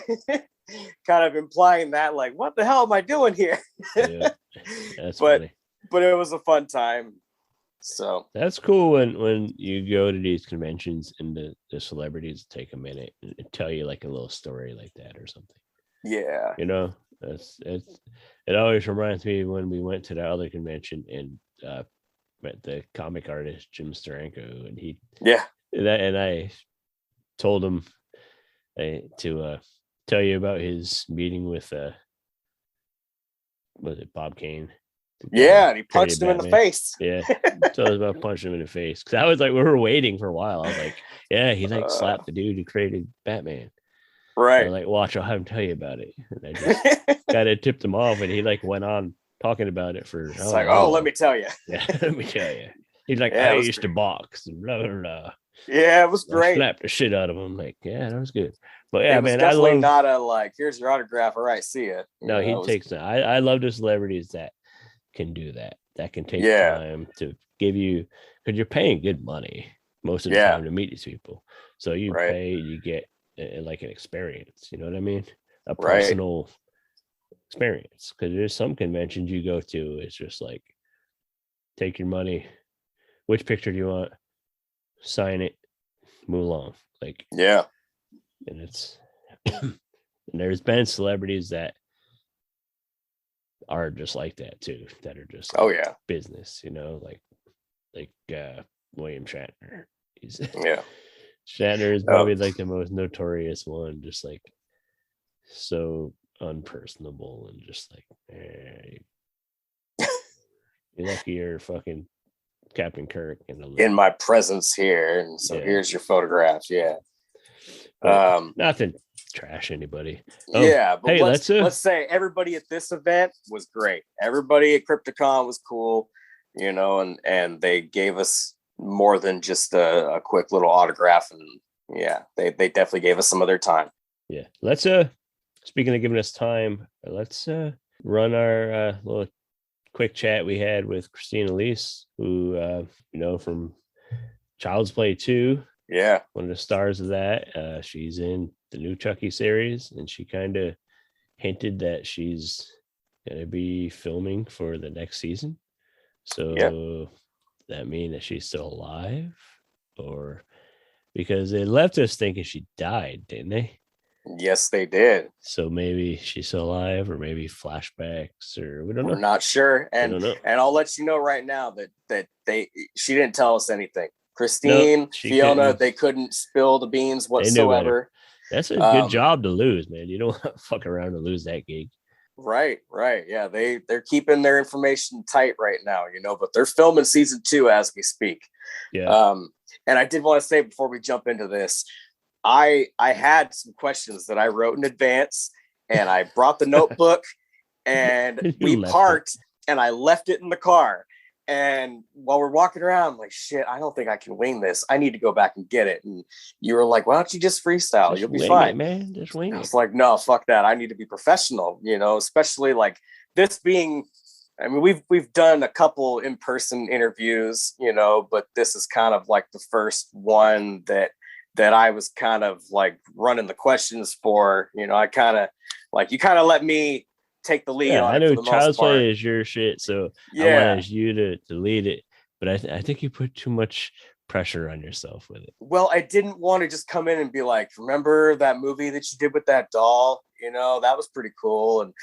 Speaker 3: Kind of implying that, like, what the hell am I doing here?
Speaker 2: Yeah, that's funny.
Speaker 3: But it was a fun time. So
Speaker 2: that's cool when you go to these conventions and the celebrities take a minute and tell you like a little story like that or something.
Speaker 3: Yeah.
Speaker 2: It always reminds me when we went to the other convention and met the comic artist Jim Steranko, and I told him to tell you about his meeting with was it Bob Kane?
Speaker 3: Yeah, and he punched him in the face.
Speaker 2: Yeah, so I was about punching him in the face because I was like, we were waiting for a while. I was like, yeah, he like slapped the dude who created Batman.
Speaker 3: Right.
Speaker 2: Like, watch, I'll have him tell you about it. And I just kind of tipped him off, and he like went on talking about it for.
Speaker 3: It's like, let me tell you.
Speaker 2: Yeah, let me tell you. He's like, I used to box and blah blah blah.
Speaker 3: Yeah, it was great.
Speaker 2: I slapped the shit out of him. Like, yeah, that was good. But yeah,
Speaker 3: it was
Speaker 2: man,
Speaker 3: definitely not a like, here's your autograph. All right, see ya.
Speaker 2: No, he takes that. I love the celebrities that can do that. That can take time to give you, because you're paying good money most of the time to meet these people. So you pay, you get like an experience. You know what I mean? A personal experience. Because there's some conventions you go to, it's just like, take your money. Which picture do you want? Sign it. Move along. Like,
Speaker 3: yeah.
Speaker 2: And it's and there's been celebrities that are just like that too, that are just business, like William Shatner. Shatner is probably like the most notorious one, just like so unpersonable and just like you're lucky you're fucking Captain Kirk in
Speaker 3: my presence here, and so here's your photograph.
Speaker 2: Nothing trash anybody.
Speaker 3: But hey, let's say everybody at this event was great. Everybody at Crypticon was cool, and they gave us more than just a quick little autograph, and they definitely gave us some of their time.
Speaker 2: Yeah, let's speaking of giving us time, let's run our little quick chat we had with Christine Elise, who from Child's Play 2.
Speaker 3: Yeah,
Speaker 2: one of the stars of that. She's in the new Chucky series, and she kind of hinted that she's going to be filming for the next season. So that mean that she's still alive? Or because they left us thinking she died, didn't they?
Speaker 3: Yes, they did.
Speaker 2: So maybe she's still alive, or maybe flashbacks, or we don't know.
Speaker 3: We're not sure. And I'll let you know right now that she didn't tell us anything. Christine, Fiona, couldn't. They couldn't spill the beans whatsoever.
Speaker 2: That's a good job to lose, man. You don't want to fuck around and lose that gig.
Speaker 3: Right. Yeah, they're keeping their information tight right now, but they're filming season 2 as we speak.
Speaker 2: Yeah.
Speaker 3: And I did want to say before we jump into this, I had some questions that I wrote in advance, and I brought the notebook, and we parked, and I left it in the car. And while we're walking around, I'm like, shit, I don't think I can wing this. I need to go back and get it. And you were like, why don't you just freestyle? You'll be fine.
Speaker 2: Man. Just wing it.
Speaker 3: I was like, no, fuck that. I need to be professional, especially like this being, I mean, we've done a couple in-person interviews, but this is kind of like the first one that I was kind of like running the questions for. I kind of like, you kind of let me take the lead on
Speaker 2: I
Speaker 3: it.
Speaker 2: know
Speaker 3: For the
Speaker 2: Child's
Speaker 3: most part.
Speaker 2: Play is your shit, so I wanted you to lead it. But I think you put too much pressure on yourself with it.
Speaker 3: Well, I didn't want to just come in and be like, remember that movie that you did with that doll? That was pretty cool. And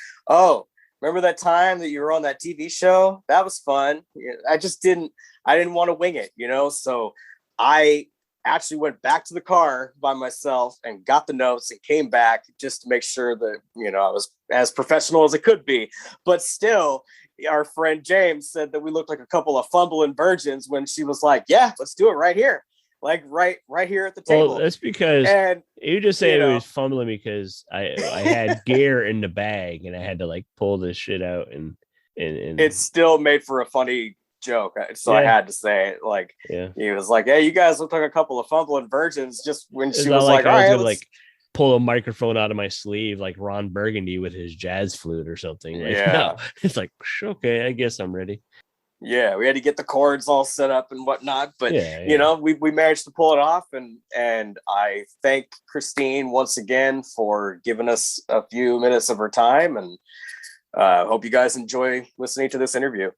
Speaker 3: remember that time that you were on that TV show? That was fun. I didn't want to wing it, so I actually went back to the car by myself and got the notes and came back just to make sure that, I was as professional as it could be. But still, our friend James said that we looked like a couple of fumbling virgins when she was like, yeah, let's do it right here. Like right here at the table.
Speaker 2: Well, that's because you just say it was fumbling because I had gear in the bag and I had to like pull this shit out and
Speaker 3: it still made for a funny joke. So I had to say it. Like he was like, hey, you guys look like a couple of fumbling virgins, just when she was like, all right, let's
Speaker 2: pull a microphone out of my sleeve like Ron Burgundy with his jazz flute or something. Like, no. It's like, okay, I guess I'm ready.
Speaker 3: Yeah, we had to get the chords all set up and whatnot, but we managed to pull it off, and I thank Christine once again for giving us a few minutes of her time, and hope you guys enjoy listening to this interview.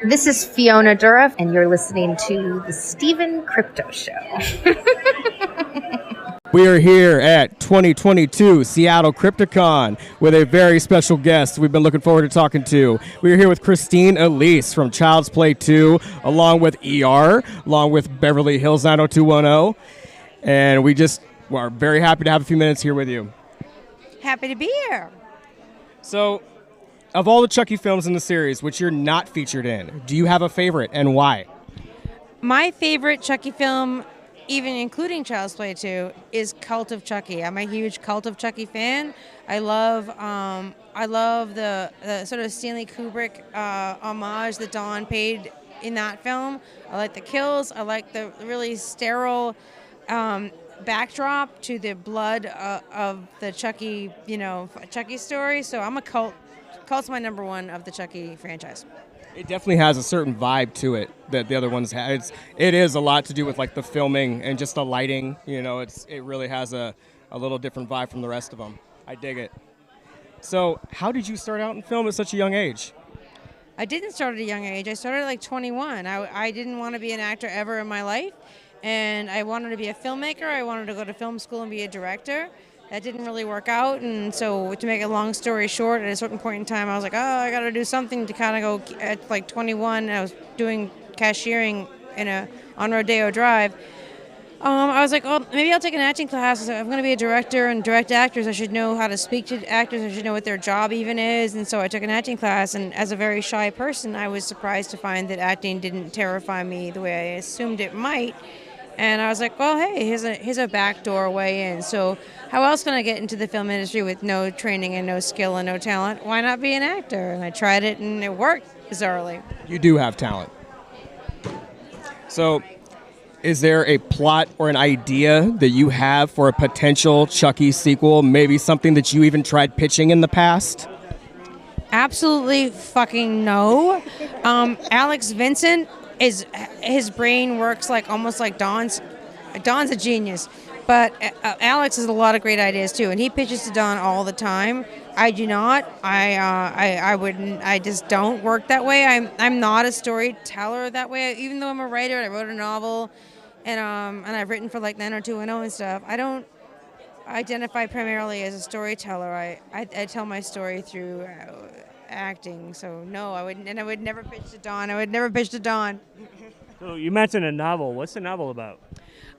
Speaker 4: This is Fiona Durov, and you're listening to the Stephen Crypto Show.
Speaker 5: We are here at 2022 Seattle Crypticon with a very special guest we've been looking forward to talking to. We are here with Christine Elise from Child's Play 2, along with ER, along with Beverly Hills 90210. And we are very happy to have a few minutes here with you.
Speaker 6: Happy to be here.
Speaker 5: So, of all the Chucky films in the series, which you're not featured in, do you have a favorite and why?
Speaker 6: My favorite Chucky film, even including Child's Play 2, is Cult of Chucky. I'm a huge Cult of Chucky fan. I love the sort of Stanley Kubrick homage that Dawn paid in that film. I like the kills. I like the really sterile backdrop to the blood of the Chucky, Chucky story. So I'm a cult. Cult's my number one of the Chucky franchise.
Speaker 5: It definitely has a certain vibe to it that the other ones have. It is a lot to do with like the filming and just the lighting. It really has a little different vibe from the rest of them. I dig it. So how did you start out in film at such a young age?
Speaker 6: I didn't start at a young age. I started at like 21. I didn't want to be an actor ever in my life, and I wanted to be a filmmaker. I wanted to go to film school and be a director. That didn't really work out, and so to make a long story short, at a certain point in time, I was like, I got to do something to kind of go. At like 21, I was doing cashiering on Rodeo Drive. I was like, maybe I'll take an acting class. I'm going to be a director and direct actors. I should know how to speak to actors. I should know what their job even is, and so I took an acting class, and as a very shy person, I was surprised to find that acting didn't terrify me the way I assumed it might. And I was like, well, hey, here's a backdoor way in. So how else can I get into the film industry with no training and no skill and no talent? Why not be an actor? And I tried it, and it worked, bizarrely.
Speaker 5: You do have talent. So is there a plot or an idea that you have for a potential Chucky sequel? Maybe something that you even tried pitching in the past?
Speaker 6: Absolutely fucking no. Alex Vincent, his brain works almost like Dawn's. Dawn's a genius, but Alex has a lot of great ideas too, and he pitches to Dawn all the time. I do not. I wouldn't. I just don't work that way. I'm not a storyteller that way. Even though I'm a writer, I wrote a novel, and I've written for like 90210 and stuff. I don't identify primarily as a storyteller. I tell my story through acting. So no, I wouldn't, and I would never pitch to Dawn.
Speaker 7: So you mentioned a novel. What's the novel about?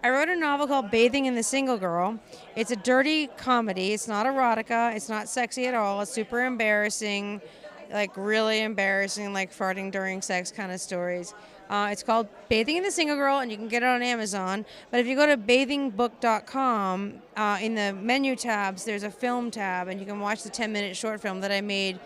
Speaker 6: I wrote a novel called Bathing in the Single Girl. It's a dirty comedy. It's not erotica. It's not sexy at all. It's super embarrassing, like really embarrassing, like farting during sex kind of stories. It's called Bathing in the Single Girl, and you can get it on Amazon. But if you go to bathingbook.com, in the menu tabs, there's a film tab, and you can watch the 10-minute short film that I made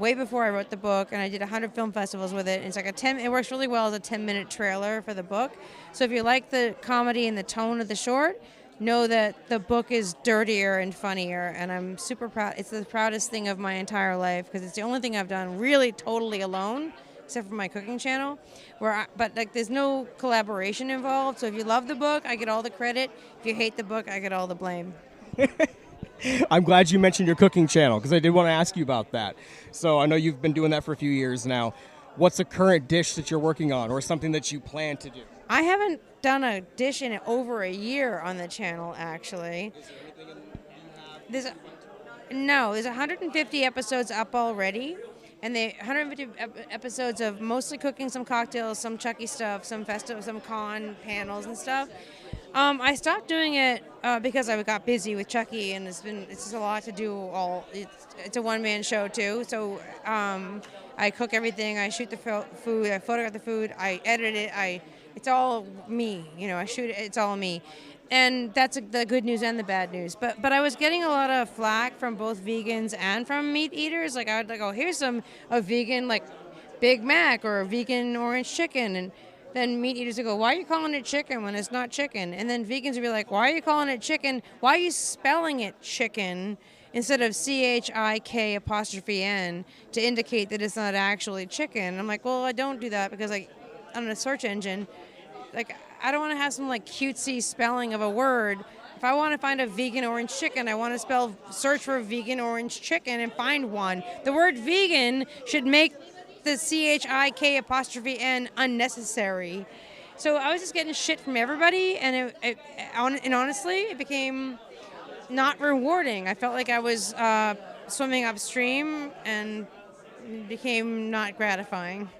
Speaker 6: way before I wrote the book, and I did 100 film festivals with it. And it's like it works really well as a 10-minute trailer for the book. So if you like the comedy and the tone of the short, know that the book is dirtier and funnier, and I'm super proud. It's the proudest thing of my entire life because it's the only thing I've done really totally alone, except for my cooking channel, but like there's no collaboration involved. So if you love the book, I get all the credit. If you hate the book, I get all the blame.
Speaker 5: I'm glad you mentioned your cooking channel because I did want to ask you about that. So I know you've been doing that for a few years now. What's a current dish that you're working on or something that you plan to do?
Speaker 6: I haven't done a dish in over a year on the channel, actually.
Speaker 5: Is there anything
Speaker 6: There's 150 episodes up already. And they 150 episodes of mostly cooking, some cocktails, some Chucky stuff, some festival, some con panels and stuff. I stopped doing it because I got busy with Chucky, and it's just a lot to do. It's a one-man show too, so I cook everything. I shoot the food, I photograph the food, I edit it. It's all me, I shoot it. It's all me. And that's the good news and the bad news. But I was getting a lot of flack from both vegans and from meat eaters. Like I would oh, here's a vegan like Big Mac or a vegan orange chicken. And then meat eaters would go, why are you calling it chicken when it's not chicken? And then vegans would be like, why are you calling it chicken? Why are you spelling it chicken instead of CHIK''N to indicate that it's not actually chicken? And I'm like, well, I don't do that because on a search engine, I don't want to have some cutesy spelling of a word. If I want to find a vegan orange chicken, I want to search for vegan orange chicken and find one. The word vegan should make the CHIK''N unnecessary. So I was just getting shit from everybody, and honestly, it became not rewarding. I felt like I was swimming upstream, and it became not gratifying.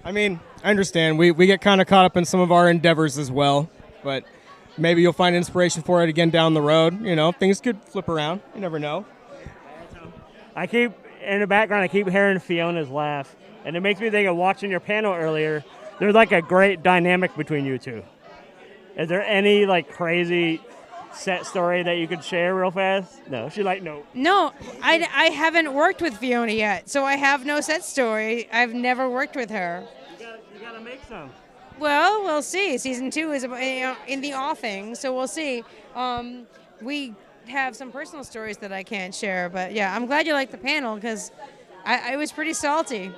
Speaker 5: I mean, I understand. We get kind of caught up in some of our endeavors as well, but maybe you'll find inspiration for it again down the road. Things could flip around. You never know.
Speaker 7: In the background, I keep hearing Fiona's laugh, and it makes me think of watching your panel earlier. There's a great dynamic between you two. Is there any crazy set story that you could share real fast? No, she's no.
Speaker 6: No, I haven't worked with Fiona yet, so I have no set story. I've never worked with her.
Speaker 7: You gotta make some.
Speaker 6: Well, we'll see. Season 2 is in the offing, so we'll see. We have some personal stories that I can't share, but yeah, I'm glad you liked the panel because I was pretty salty.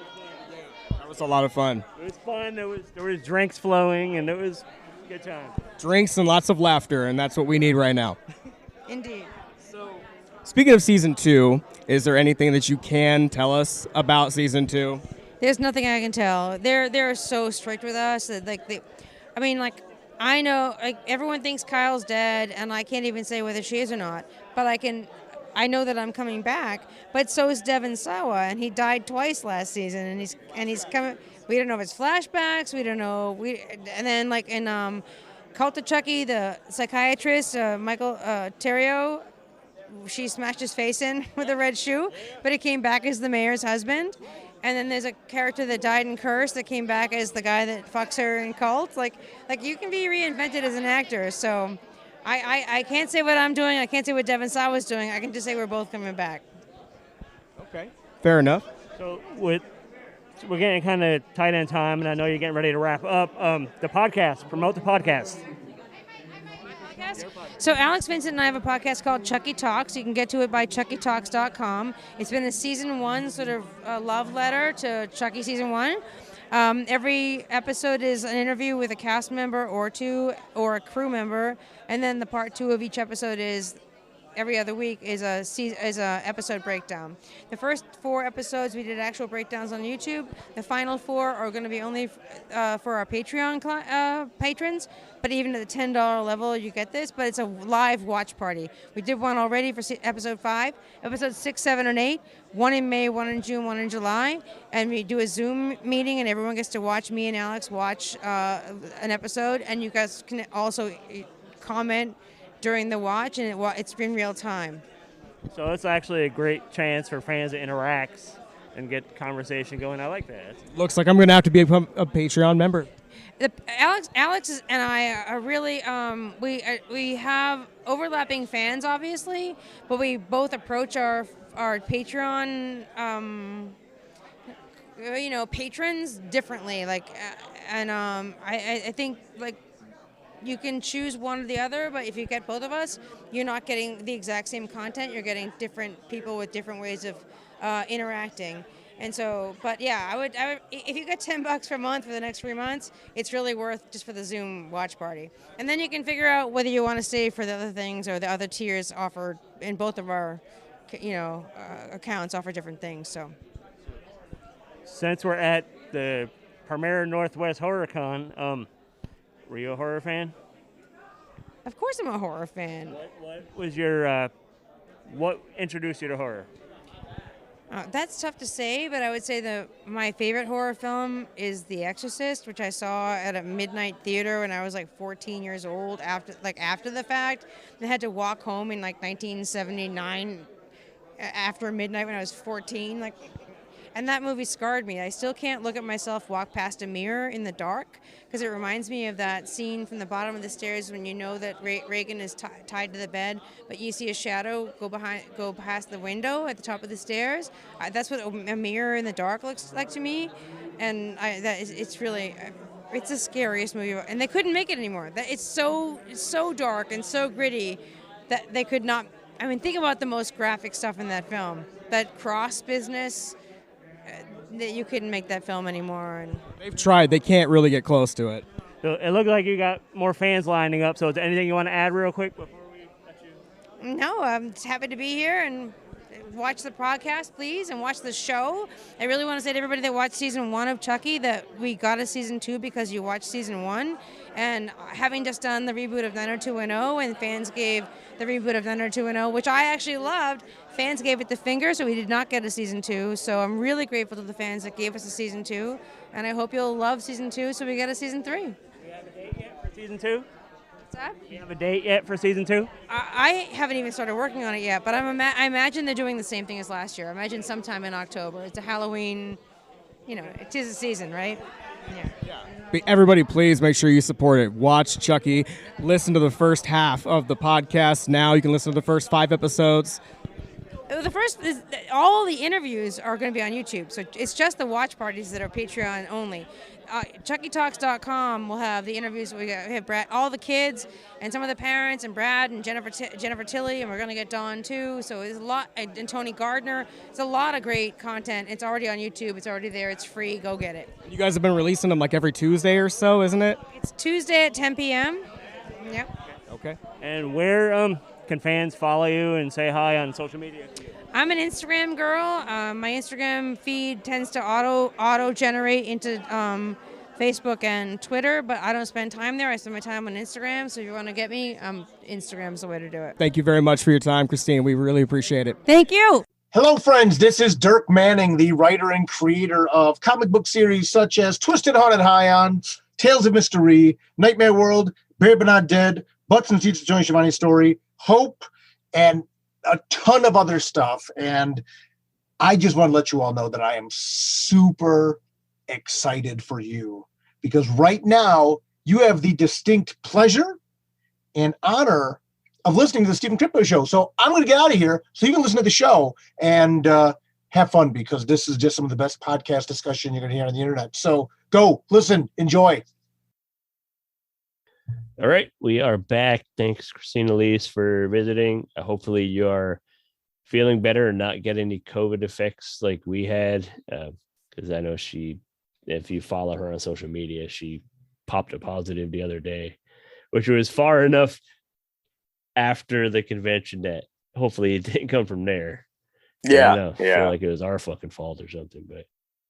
Speaker 5: That was a lot of fun.
Speaker 7: It was fun. There was drinks flowing, and it was a good time.
Speaker 5: Drinks and lots of laughter, and that's what we need right now.
Speaker 6: Indeed.
Speaker 5: So, speaking of season 2, is there anything that you can tell us about season 2?
Speaker 6: There's nothing I can tell. They're so strict with us that I know everyone thinks Kyle's dead, and I can't even say whether she is or not. But I know that I'm coming back. But so is Devin Sawa, and he died twice last season, and he's coming. We don't know if it's flashbacks. We don't know. And then in Cult of Chucky, the psychiatrist Michael Terrio, she smashed his face in with a red shoe, but it came back as the mayor's husband. And then there's a character that died in Curse that came back as the guy that fucks her in Cult. You can be reinvented as an actor. So I can't say what I'm doing. I can't say what Devin Sawa's doing. I can just say we're both coming back.
Speaker 5: Okay. Fair enough.
Speaker 7: So we're getting kind of tight on time, and I know you're getting ready to wrap up. The podcast, promote the podcast.
Speaker 6: So Alex Vincent and I have a podcast called Chucky Talks. You can get to it by chuckytalks.com. It's been a season 1 sort of love letter to Chucky season 1. Every episode is an interview with a cast member or 2 or a crew member, and then the part 2 of each episode is every other week is a episode breakdown. The first 4 episodes we did actual breakdowns on YouTube. The final 4 are going to be only for our Patreon patrons. But even at the $10 level, you get this. But it's a live watch party. We did one already for episode 5, episodes 6, 7, and 8. One in May, one in June, one in July. And we do a Zoom meeting, and everyone gets to watch me and Alex watch an episode. And you guys can also comment during the watch, and it's been real time.
Speaker 7: So it's actually a great chance for fans to interact and get conversation going. I like that.
Speaker 5: Looks like I'm going to have to be a Patreon member.
Speaker 6: Alex and I are really we have overlapping fans, obviously, but we both approach our our Patreon, patrons differently. I think like you can choose one or the other, but if you get both of us, you're not getting the exact same content. You're getting different people with different ways of interacting. And so, but yeah, I would, if you get $10 per month for the next 3 months, it's really worth just for the Zoom watch party. And then you can figure out whether you want to stay for the other things or the other tiers offered in both of our, accounts offer different things. So,
Speaker 7: Since we're at the premier Northwest HorrorCon, were you a horror fan?
Speaker 6: of course, I'm a horror fan.
Speaker 7: What was your what introduced you to horror?
Speaker 6: That's tough to say, but I would say my favorite horror film is The Exorcist, which I saw at a midnight theater when I was like 14 years old. After the fact, I had to walk home in like 1979 after midnight when I was 14. And that movie scarred me. I still can't look at myself walk past a mirror in the dark because it reminds me of that scene from the bottom of the stairs when you know that Reagan is tied to the bed, but you see a shadow go past the window at the top of the stairs. That's what a mirror in the dark looks like to me, and it's the scariest movie. And they couldn't make it anymore. It's so dark and so gritty that they could not. I mean, think about the most graphic stuff in that film. That cross business. That you couldn't make that film anymore. And
Speaker 5: They've tried. They can't really get close to it.
Speaker 7: So it looked like you got more fans lining up. So is there anything you want to add real quick before we let you?
Speaker 6: No, I'm just happy to be here and watch the podcast, please, and watch the show. I really want to say to everybody that watched season 1 of Chucky that we got a season 2 because you watched season 1. And having just done the reboot of 90210, and fans gave the reboot of 90210, which I actually loved, fans gave it the finger, so we did not get a season 2. So I'm really grateful to the fans that gave us a season 2, and I hope you'll love season 2 so we get a season 3.
Speaker 7: Do you have a date yet for season 2?
Speaker 6: What's that?
Speaker 7: Do you have a date yet for season 2?
Speaker 6: I haven't even started working on it yet, but I imagine they're doing the same thing as last year. I imagine sometime in October. It's a Halloween, it is a season, right? Yeah.
Speaker 5: Everybody, please make sure you support it. Watch Chucky. Listen to the first half of the podcast now. You can listen to the first 5 episodes.
Speaker 6: All the interviews are going to be on YouTube, so it's just the watch parties that are Patreon only. ChuckyTalks.com will have the interviews. We have Brad, all the kids, and some of the parents, and Brad and Jennifer Tilly, and we're going to get Dawn too. So there's a lot, and Tony Gardner. It's a lot of great content. It's already on YouTube. It's already there. It's free. Go get it.
Speaker 5: You guys have been releasing them like every Tuesday or so, isn't it?
Speaker 6: It's Tuesday at 10 p.m. Yep.
Speaker 5: Okay.
Speaker 7: And where can fans follow you and say hi on social media?
Speaker 6: I'm an Instagram girl. My Instagram feed tends to auto-generate into Facebook and Twitter, but I don't spend time there. I spend my time on Instagram, so if you want to get me, Instagram's the way to do it.
Speaker 5: Thank you very much for your time, Christine. We really appreciate it.
Speaker 6: Thank you.
Speaker 8: Hello, friends. This is Dirk Manning, the writer and creator of comic book series such as Twisted Haunted High-On, Tales of Mystery, Nightmare World, Bear But Not Dead, Butts and Seats of Johnny Schiavone's Story, Hope, and a ton of other stuff. And I just want to let you all know that I am super excited for you because right now you have the distinct pleasure and honor of listening to the Stephen Crypto Show. So I'm going to get out of here so you can listen to the show and have fun because this is just some of the best podcast discussion you're going to hear on the internet. So go, listen, enjoy.
Speaker 2: All right, we are back. Thanks, Christine Elise, for visiting. Hopefully you are feeling better and not get any COVID effects like we had. Because I know if you follow her on social media, she popped a positive the other day, which was far enough after the convention that hopefully it didn't come from there.
Speaker 3: Yeah.
Speaker 2: I feel like it was our fucking fault or something, but.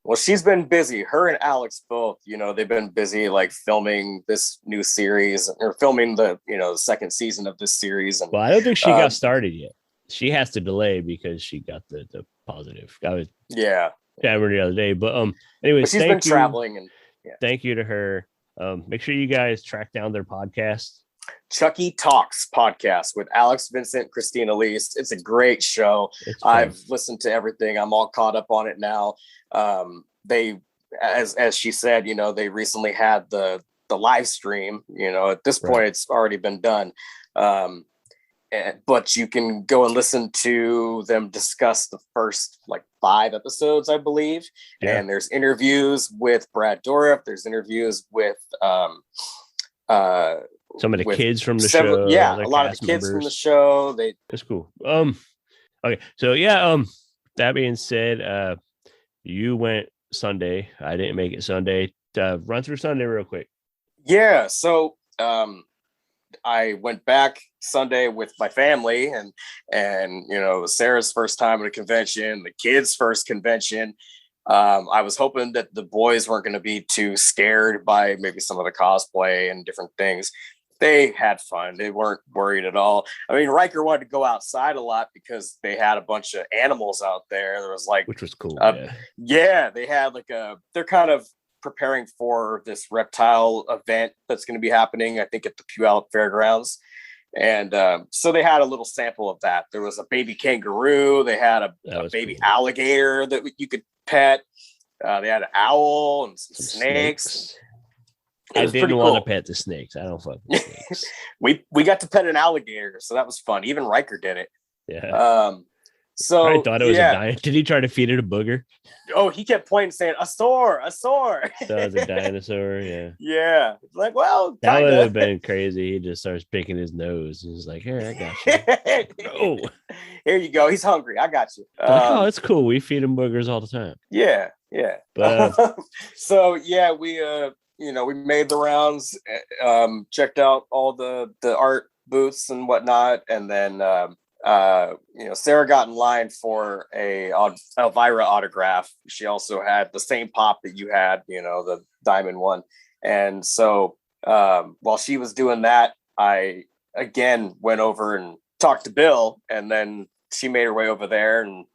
Speaker 3: Well, she's been busy. Her and Alex both, they've been busy like filming this new series or filming the second season of this series. And
Speaker 2: well, I don't think she got started yet. She has to delay because she got the positive. I was the other day, but anyways,
Speaker 3: but she's been traveling and
Speaker 2: thank you to her. Make sure you guys track down their podcast.
Speaker 3: Chucky Talks podcast with Alex Vincent, Christine Elise. It's a great show. I've listened to everything. I'm all caught up on it now. They, as she said, they recently had the live stream. At this point, it's already been done. but you can go and listen to them discuss the first like 5 episodes, I believe. Yeah. And there's interviews with Brad Dourif. There's interviews with
Speaker 2: some of the kids from the show.
Speaker 3: Yeah, a lot of the kids from the show.
Speaker 2: That's cool. Okay, so yeah. That being said, you went Sunday. I didn't make it Sunday. Run through Sunday real quick.
Speaker 3: Yeah. So I went back Sunday with my family, and it was Sarah's first time at a convention, the kids' first convention. I was hoping that the boys weren't going to be too scared by maybe some of the cosplay and different things. They had fun. They weren't worried at all. I mean, Riker wanted to go outside a lot because they had a bunch of animals out there. There was like,
Speaker 2: which was cool.
Speaker 3: Yeah, they had like they're kind of preparing for this reptile event that's going to be happening, I think, at the Puyallup Fairgrounds. And so they had a little sample of that. There was a baby kangaroo. They had a baby alligator that you could pet. They had an owl and some snakes.
Speaker 2: I didn't want to pet the snakes. I don't fuck with snakes.
Speaker 3: we got to pet an alligator, so that was fun. Even Riker did it.
Speaker 2: Yeah.
Speaker 3: So
Speaker 2: I thought it was a dinosaur. Did he try to feed it a booger?
Speaker 3: Oh, he kept pointing, saying a soar.
Speaker 2: So it was a dinosaur. Yeah.
Speaker 3: Yeah. Like, well,
Speaker 2: that would have been crazy. He just starts picking his nose. He's like, "Here, I got you. Oh,
Speaker 3: here you go. He's hungry. I got you."
Speaker 2: Oh, it's cool. We feed him boogers all the time.
Speaker 3: Yeah. But so yeah, we we made the rounds, checked out all the art booths and whatnot, and then Sarah got in line for a Elvira autograph. She also had the same pop that you had, the diamond one. And so while she was doing that, I again went over and talked to Bill, and then she made her way over there, and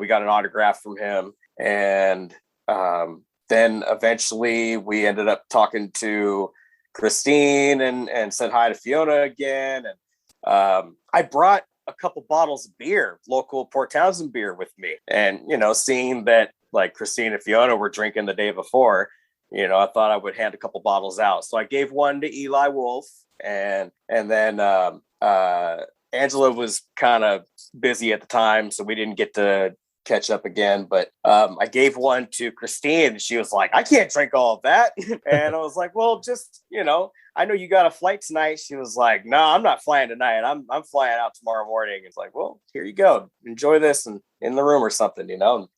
Speaker 3: we got an autograph from him. And then eventually we ended up talking to Christine and said hi to Fiona again. And I brought a couple bottles of beer, local Port Townsend beer, with me. And, seeing that like Christine and Fiona were drinking the day before, I thought I would hand a couple bottles out. So I gave one to Eli Wolf, and then Angela was kind of busy at the time, so we didn't get to catch up again. But I gave one to Christine, and she was like, "I can't drink all of that." And I was like, "Well, just, I know you got a flight tonight." She was like, "No, I'm not flying tonight. I'm flying out tomorrow morning." It's like, "Well, here you go. Enjoy this and in the room or something,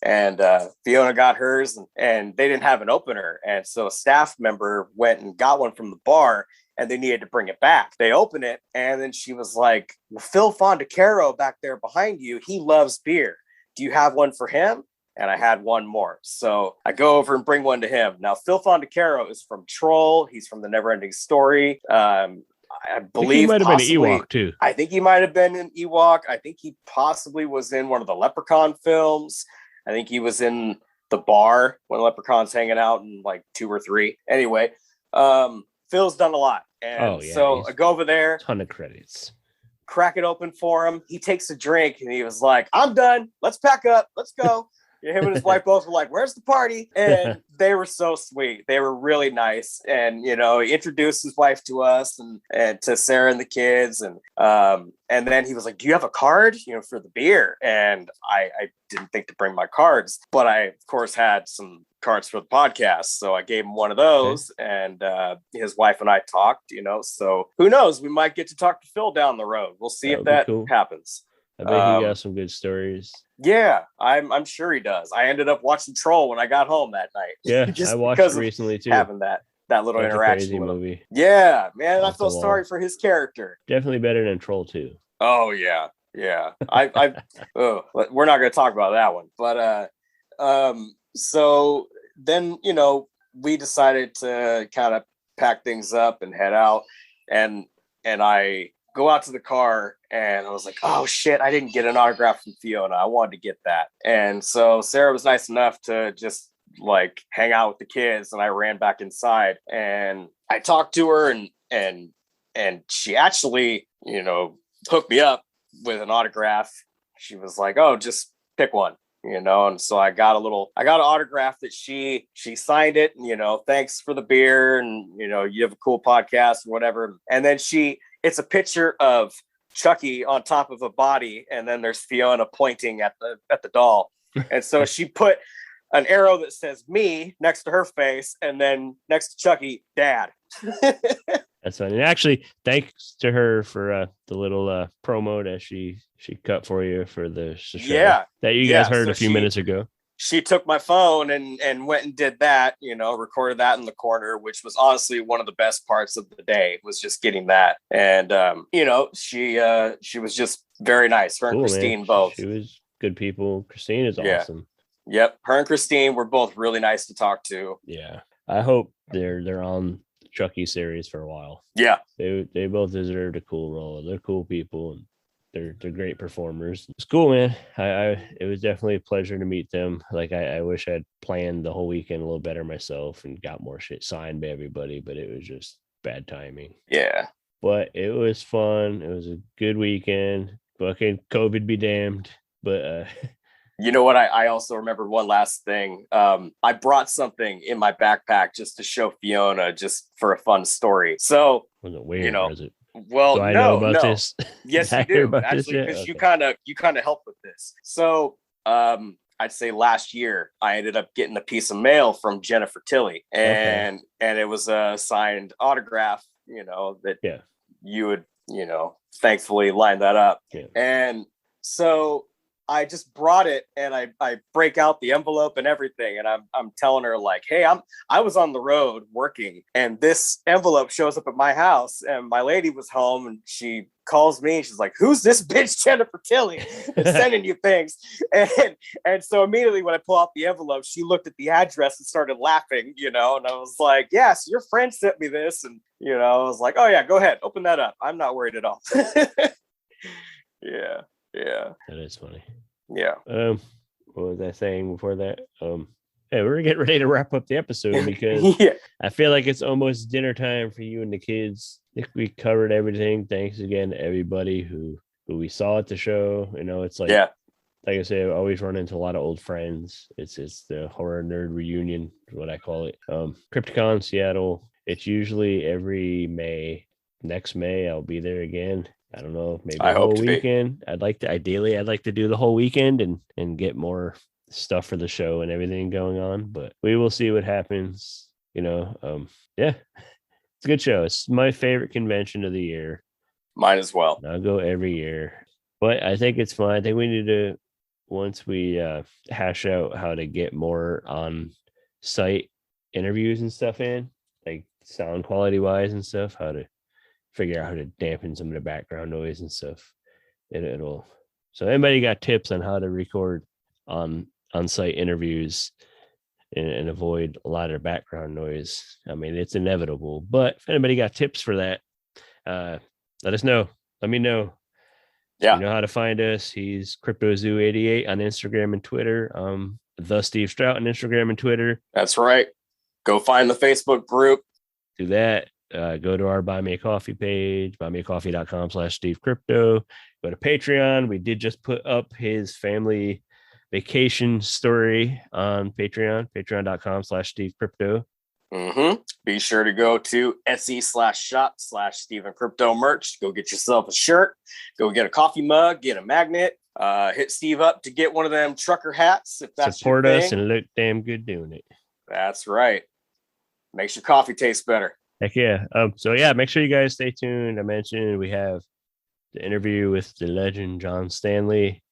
Speaker 3: And Fiona got hers, and they didn't have an opener. And so a staff member went and got one from the bar, and they needed to bring it back. They opened it, and then she was like, "Well, Phil Fondacaro back there behind you, he loves beer. Do you have one for him?" And I had one more. So I go over and bring one to him. Now, Phil Fondacaro is from Troll. He's from the Neverending Story. I believe
Speaker 2: he might have been an Ewok too.
Speaker 3: I think he might have been an Ewok. I think he possibly was in one of the Leprechaun films. I think he was in the bar when Leprechaun's hanging out in like 2 or 3. Anyway, Phil's done a lot. And so I go over there.
Speaker 2: Ton of credits.
Speaker 3: Crack it open for him. He takes a drink, and he was like, "I'm done. Let's pack up. Let's go." Him and his wife both were like, "Where's the party?" And they were so sweet. They were really nice. And, he introduced his wife to us and to Sarah and the kids. And then he was like, "Do you have a card, for the beer?" And I didn't think to bring my cards, but I, of course, had some cards for the podcast. So I gave him one of those, and his wife and I talked, so who knows? We might get to talk to Phil down the road. We'll see if that happens.
Speaker 2: I bet he got some good stories.
Speaker 3: Yeah, I'm sure he does. I ended up watching Troll when I got home that night.
Speaker 2: Yeah, I watched it recently too.
Speaker 3: Having that little interaction with him.
Speaker 2: Movie.
Speaker 3: Yeah, man, I feel sorry for his character.
Speaker 2: Definitely better than Troll 2.
Speaker 3: Oh yeah. We're not going to talk about that one. But so then we decided to kind of pack things up and head out, and I go out to the car, and I was like, "Oh shit, I didn't get an autograph from Fiona. I wanted to get that." And so Sarah was nice enough to just like hang out with the kids, and I ran back inside, and I talked to her, and she actually, hooked me up with an autograph. She was like, "Oh, just pick one." And so I got an autograph that she signed it, and, "Thanks for the beer, and, you have a cool podcast," or whatever. And then it's a picture of Chucky on top of a body, and then there's Fiona pointing at the doll. And so she put an arrow that says me next to her face, and then next to Chucky, Dad.
Speaker 2: That's funny. And actually, thanks to her for the little promo that she cut for you for the show.
Speaker 3: Yeah.
Speaker 2: That you guys heard a few minutes ago.
Speaker 3: She took my phone and went and did that, recorded that in the corner, which was honestly one of the best parts of the day, was just getting that. And, she was just very nice. Her and Christine both.
Speaker 2: She was good people. Christine is awesome.
Speaker 3: Yep. Her and Christine were both really nice to talk to.
Speaker 2: Yeah. I hope they're on the Chucky series for a while.
Speaker 3: Yeah.
Speaker 2: They both deserved a cool role. They're cool people, and they're great performers. It's cool, man. It was definitely a pleasure to meet them. Like I wish I'd planned the whole weekend a little better myself and got more shit signed by everybody, but it was just bad timing.
Speaker 3: Yeah.
Speaker 2: But it was fun. It was a good weekend. Fucking COVID be damned. But
Speaker 3: you know what? I also remember one last thing. I brought something in my backpack just to show Fiona, just for a fun story. So,
Speaker 2: was it weird? Was it?
Speaker 3: Well,
Speaker 2: do I know about this?
Speaker 3: Yes, you do, actually, because you kind of helped with this. So, I'd say last year I ended up getting a piece of mail from Jennifer Tilly, and it was a signed autograph. That you would thankfully line that up, and so I just brought it, and I break out the envelope and everything, and I'm telling her, like, hey, I was on the road working, and this envelope shows up at my house, and my lady was home, and she calls me, and she's like, who's this bitch Jennifer Tilly that's sending you things? And so immediately when I pull out the envelope, she looked at the address and started laughing, and I was like, yes, your friend sent me this, and I was like, oh yeah, go ahead, open that up. I'm not worried at all. Yeah.
Speaker 2: That is funny.
Speaker 3: Yeah.
Speaker 2: What was I saying before that? Hey, we're getting ready to wrap up the episode because I feel like it's almost dinner time for you and the kids. I think we covered everything. Thanks again to everybody who we saw at the show. It's like, like I said, I always run into a lot of old friends. It's the horror nerd reunion, is what I call it. Crypticon Seattle. It's usually every May. Next May, I'll be there again. I don't know, maybe the whole weekend. I'd like to do the whole weekend and get more stuff for the show and everything going on, but we will see what happens. It's a good show. It's my favorite convention of the year.
Speaker 3: Mine as well.
Speaker 2: I'll go every year, but I think it's fun. I think we need to, once we hash out how to get more on site interviews and stuff in, like sound quality wise and stuff, how to figure out how to dampen some of the background noise and stuff. It'll so anybody got tips on how to record on-site interviews and avoid a lot of background noise? I mean, it's inevitable, but if anybody got tips for that, let us know. Let me know.
Speaker 3: Yeah.
Speaker 2: You know how to find us. He's CryptoZoo88 on Instagram and Twitter. The Steve Strout on Instagram and Twitter.
Speaker 3: That's right. Go find the Facebook group.
Speaker 2: Do that. Go to our Buy Me a Coffee page, buymeacoffee.com/SteveCrypto. Go to Patreon. We did just put up his family vacation story on Patreon, patreon.com/SteveCrypto.
Speaker 3: Be sure to go to etsy/shop/StevenCrypto merch. Go get yourself a shirt. Go get a coffee mug. Get a magnet. Hit Steve up to get one of them trucker hats. If that's
Speaker 2: support
Speaker 3: your
Speaker 2: us
Speaker 3: thing.
Speaker 2: and look damn good doing it.
Speaker 3: That's right. Makes your coffee taste better.
Speaker 2: Heck yeah. So yeah, make sure you guys stay tuned. I mentioned we have the interview with the legend John Stanley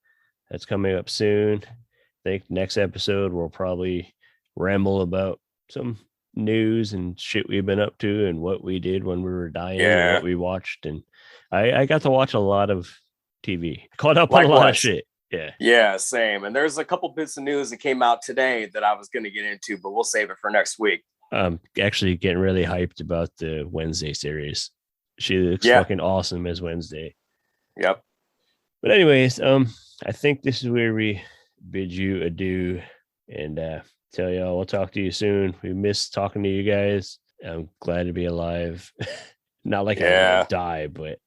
Speaker 2: that's coming up soon. I think next episode we'll probably ramble about some news and shit we've been up to and what we did when we were dying and what we watched. And I got to watch a lot of TV. Caught up on a lot of shit.
Speaker 3: Yeah, same. And there's a couple bits of news that came out today that I was going to get into, but we'll save it for next week.
Speaker 2: Actually getting really hyped about the Wednesday series. She looks fucking awesome as Wednesday.
Speaker 3: Yep.
Speaker 2: But anyways, I think this is where we bid you adieu and tell y'all we'll talk to you soon. We missed talking to you guys. I'm glad to be alive. Not like I would die, but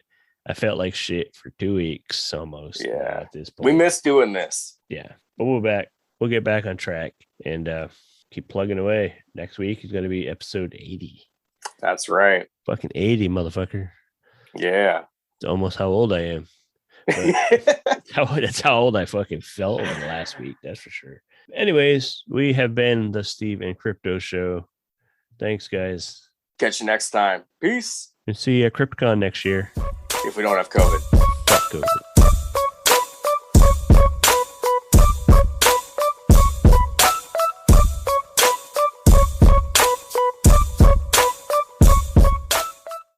Speaker 2: I felt like shit for 2 weeks almost.
Speaker 3: Yeah.
Speaker 2: At this point.
Speaker 3: We miss doing this.
Speaker 2: Yeah. But we're back. We'll get back on track and keep plugging away. Next week is going to be episode 80.
Speaker 3: That's right.
Speaker 2: Fucking 80, motherfucker.
Speaker 3: Yeah.
Speaker 2: It's almost how old I am. That's how old I fucking felt over the last week. That's for sure. Anyways, we have been the Steve and Crypto Show. Thanks, guys.
Speaker 3: Catch you next time. Peace.
Speaker 2: And see you at Crypticon next year.
Speaker 3: If we don't have COVID.
Speaker 2: Fuck COVID.